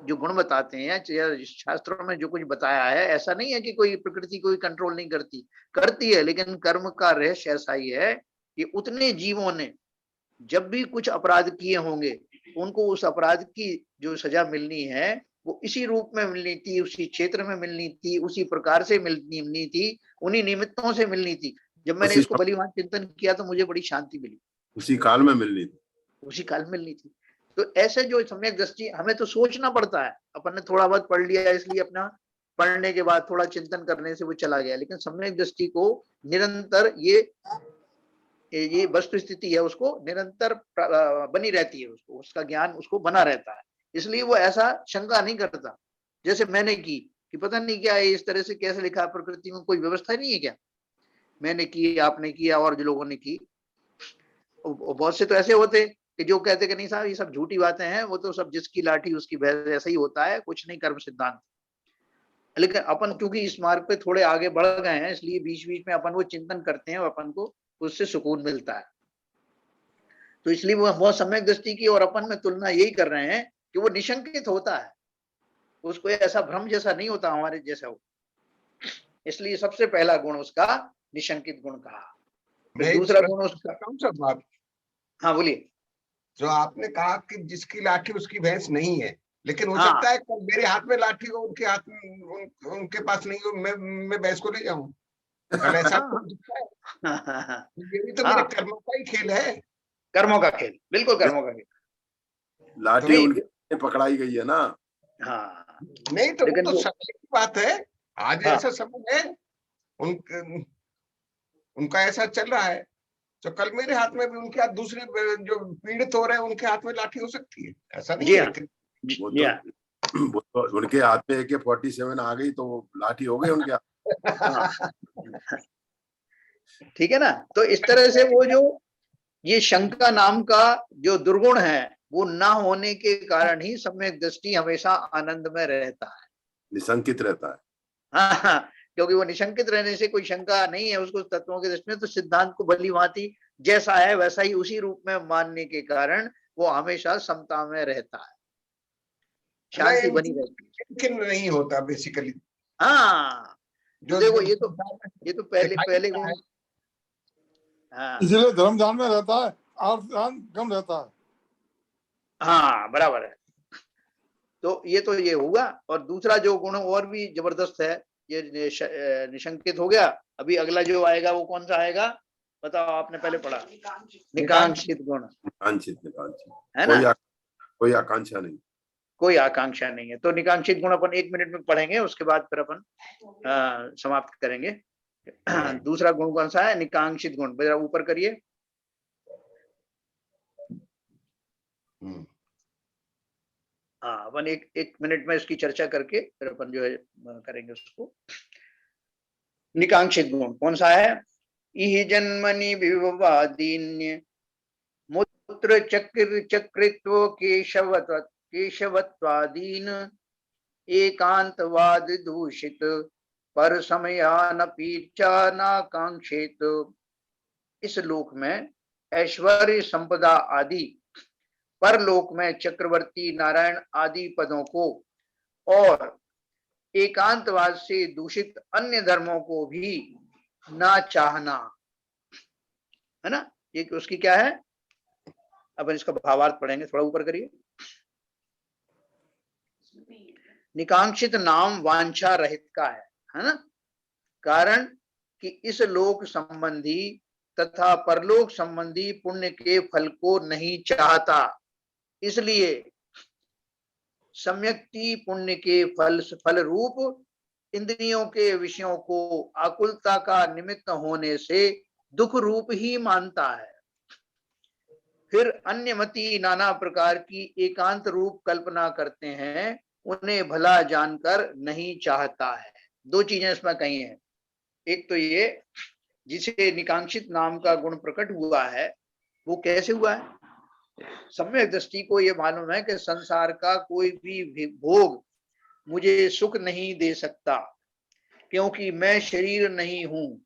जो गुण बताते हैं शास्त्रों में जो कुछ बताया है, ऐसा नहीं है कि कोई प्रकृति कोई कंट्रोल नहीं करती, करती है, लेकिन कर्म का रहस्य ऐसा ही है कि उतने जीवों ने जब भी कुछ अपराध किए होंगे उनको उस अपराध की जो सजा मिलनी है वो इसी रूप में मिलनी थी, उसी क्षेत्र में मिलनी थी, उसी प्रकार से मिलनी थी, उन्हीं निमित्तों से मिलनी थी। जब मैंने इसको बलिवान चिंतन किया तो मुझे बड़ी शांति मिली। उसी काल में मिलनी थी, उसी काल में मिलनी थी। तो ऐसे जो सम्यक दृष्टि, हमें तो सोचना पड़ता है, अपन ने थोड़ा बहुत पढ़ लिया इसलिए अपना पढ़ने के बाद थोड़ा चिंतन करने से वो चला गया, लेकिन सम्यक दृष्टि को निरंतर ये वस्तु स्थिति है उसको निरंतर बनी रहती है, उसको उसका ज्ञान उसको बना रहता है। इसलिए वो ऐसा शंका नहीं करता जैसे मैंने की कि पता नहीं क्या है, इस तरह से कैसे लिखा, प्रकृति में कोई व्यवस्था नहीं है क्या। मैंने की, आपने किया और जो लोगों ने की। बहुत से तो ऐसे होते कि जो कहते कि नहीं साहब ये सब झूठी बातें हैं, वो तो सब जिसकी लाठी उसकी भैंस, ऐसा ही होता है, कुछ नहीं कर्म सिद्धांत। लेकिन अपन क्योंकि इस मार्ग पे थोड़े आगे बढ़ गए हैं इसलिए बीच बीच में अपन वो चिंतन करते हैं और अपन को उससे सुकून मिलता है। तो इसलिए वो बहुत सम्यक दृष्टि की और अपन में तुलना यही कर रहे हैं कि वो निशंकित होता है, उसको ऐसा भ्रम जैसा नहीं होता हमारे जैसा हो। इसलिए सबसे पहला गुण उसका निशंकित गुण कहा। दूसरा गुण उसका, हाँ बोलिए। जो आपने कहा कि जिसकी लाठी उसकी भैंस नहीं है, लेकिन हो हाँ। सकता है कि मेरे हाथ में लाठी हो, उनके हाथ में उनके पास नहीं हो, मैं भैंस को ले जाऊं, कल ऐसा तो दिखता है। ये भी तो मेरे कर्मों का ही खेल है, कर्मों का खेल, बिल्कुल कर्मों का खेल। लाठी उनके पकड़ाई गई है ना। हाँ नहीं तो वो तो समय की बात है, आज ऐसा समय है उनका ऐसा चल रहा है, तो कल मेरे हाथ में भी उनके हाथ, दूसरे जो पीड़ित हो रहे हैं उनके हाथ में लाठी हो सकती है, ऐसा नहीं है। वो तो उनके हाथ में AK-47 आ गई तो लाठी हो गई उनके हाथ। ठीक है ना। तो इस तरह से वो जो ये शंका नाम का जो दुर्गुण है वो ना होने के कारण ही सम्यक दृष्टि हमेशा आनंद में रहता है, निशंकित रहता है। हाँ, क्योंकि वो निशंकित रहने से कोई शंका नहीं है उसको तत्वों की दृष्टि में, तो सिद्धांत को भली भांति जैसा है वैसा ही उसी रूप में मानने के कारण वो हमेशा समता में रहता है, शांति बनी रहती है। लेकिन नहीं होता बेसिकली। हाँ जो देखो ये तो पहले गुण। हाँ इसलिए धर्म ध्यान में रहता है, अर्थ ध्यान कम रहता है। हाँ बराबर है। तो ये हुआ। और दूसरा जो गुण और भी जबरदस्त है, ये निशंकित हो गया। अभी अगला जो आएगा वो कौन सा आएगा बताओ, आपने पहले पढ़ा, निकांक्षित गुण है ना। कोई आकांक्षा नहीं, कोई आकांक्षा नहीं है। तो निकांक्षित गुण अपन 1 मिनट में पढ़ेंगे, उसके बाद फिर अपन समाप्त करेंगे। दूसरा गुण कौन सा है, निकांक्षित गुण, जरा ऊपर करिए। हाँ अपन एक मिनट में इसकी चर्चा करके फिर अपन जो है करेंगे उसको। निकांक्षित गुण कौन सा है, इह जन्मनि विवादीन्य मूत्र चक्रित्व केशवत्वादीन एकांतवाद दूषित पर समयान पीछा नाकांक्षित। इस लोक में ऐश्वर्य संपदा आदि, परलोक में चक्रवर्ती नारायण आदि पदों को और एकांतवाद से दूषित अन्य धर्मों को भी ना चाहना, है ना। ये उसकी क्या है, अपन इसका भावार्थ पढ़ेंगे, थोड़ा ऊपर करिए। निकांक्षित नाम वांछा रहित का है ना। कारण कि इस लोक संबंधी तथा परलोक संबंधी पुण्य के फल को नहीं चाहता, इसलिए सम्यक्ति पुण्य के फल रूप इंद्रियों के विषयों को आकुलता का निमित्त होने से दुख रूप ही मानता है। फिर अन्यमति नाना प्रकार की एकांत रूप कल्पना करते हैं, उन्हें भला जानकर नहीं चाहता है। दो चीजें इसमें कही हैं। एक तो ये, जिसे निकांक्षित नाम का गुण प्रकट हुआ है, वो कैसे हुआ है? सम्यक दृष्टि को ये मालूम है कि संसार का कोई भी भोग मुझे सुख नहीं दे सकता, क्योंकि मैं शरीर नहीं हूं,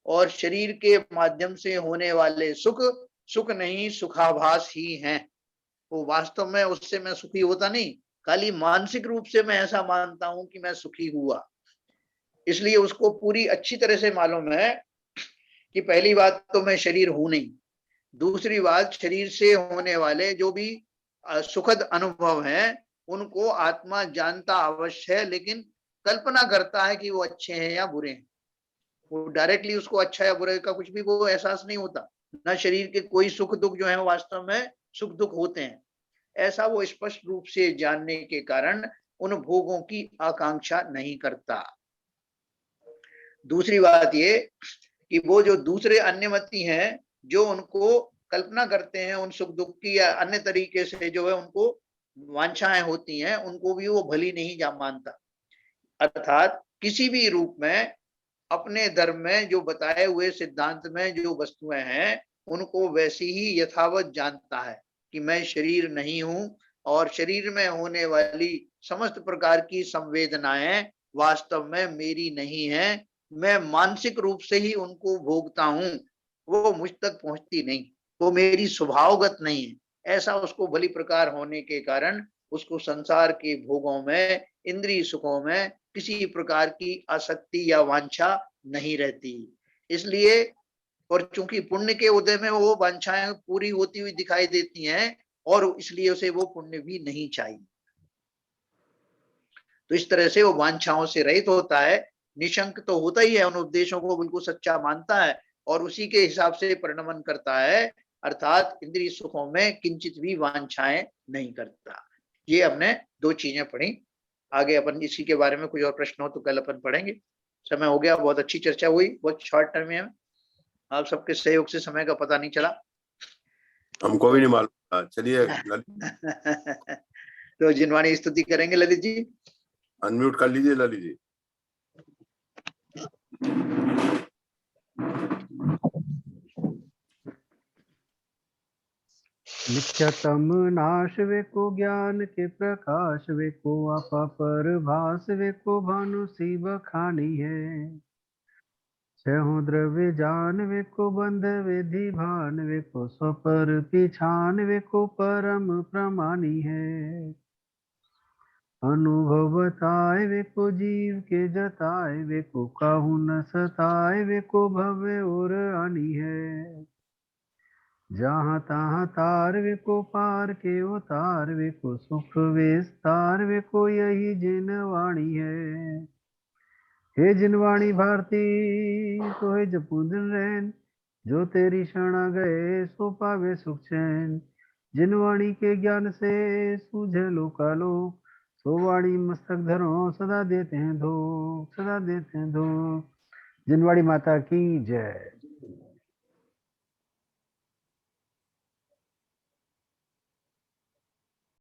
और शरीर के माध्यम से होने वाले सुख सुख नहीं, सुखाभास ही हैं। वो वास्तव में उससे मैं सुखी होता नहीं, खाली मानसिक रूप से मैं ऐसा मानता हूं कि मैं सुखी हुआ। इसलिए उसको पूरी अच्छी तरह से मालूम है कि पहली बात तो मैं शरीर हूं नहीं, दूसरी बात शरीर से होने वाले जो भी सुखद अनुभव हैं उनको आत्मा जानता अवश्य है, लेकिन कल्पना करता है कि वो अच्छे हैं या बुरे हैं। वो डायरेक्टली उसको अच्छा या बुरे का कुछ भी वो एहसास नहीं होता। न शरीर के कोई सुख दुख जो है वास्तव में सुख दुख होते हैं, ऐसा वो स्पष्ट रूप से जानने के कारण उन भोगों की आकांक्षा नहीं करता। दूसरी बात ये कि वो जो दूसरे अन्यमति हैं, जो उनको कल्पना करते हैं उन सुख दुख की या अन्य तरीके से जो है उनको वांछाएं होती हैं, उनको भी वो भली नहीं जा मानता। अर्थात किसी भी रूप में अपने धर्म में जो बताए हुए सिद्धांत में जो वस्तुएं हैं उनको वैसी ही यथावत जानता है कि मैं शरीर नहीं हूं, और शरीर में होने वाली समस्त प्रकार की संवेदनाएं वास्तव में मेरी नहीं है, मैं मानसिक रूप से ही उनको भोगता हूं, वो मुझ तक पहुंचती नहीं, वो मेरी स्वभावगत नहीं है। ऐसा उसको भली प्रकार होने के कारण उसको संसार के भोगों में, इंद्रिय सुखों में किसी प्रकार की आसक्ति या वांछा नहीं रहती। इसलिए, और चूंकि पुण्य के उदय में वो वांछाएं पूरी होती हुई दिखाई देती हैं, और इसलिए उसे वो पुण्य भी नहीं चाहिए। तो इस तरह से वो वांछाओं से रहित होता है, निशंक तो होता ही है, उन उपदेशों को बिल्कुल सच्चा मानता है और उसी के हिसाब से परिणमन करता है, अर्थात इंद्रिय सुखों में किंचित भी वांछाएं नहीं करता। ये हमने दो चीजें पढ़ी। आगे अपन इसी के बारे में कुछ और प्रश्न हो तो कल अपन पढ़ेंगे। समय हो गया, बहुत अच्छी चर्चा हुई, बहुत शॉर्ट टाइम में आप सबके सहयोग से समय का पता नहीं चला। हमको भी नहीं मालूम। चलिए तो जिनवाणी स्तुति करेंगे ललित जी। अनम्यूट कर लीजिए ललित जी। नित्यतम नाश वे को ज्ञान के प्रकाश वे को आपा पर भास वे को भानु सी बखानी है। छहों द्रव्य जान वे को बंध विधि भान वे को स्वपर पिछान वे को परम प्रमानी है। अनुभव बताए वे को जीव के जताए वे को काहू न सताए वे को भव्य और आनी है। जहाँ तहाँ तार वे को पार के उतार वे को सुख विस्तार वे को यही जिनवाणी है। हे जिनवाणी भारती तो हे जपू दिन रैन, जो तेरी शरण आ गए सो पावे सुख चैन। जिनवाणी के ज्ञान से सूझे लोकालोक, सो वाणी मस्तक धरो सदा देते हैं धो, सदा देते हैं धो। जिनवाणी माता की जय।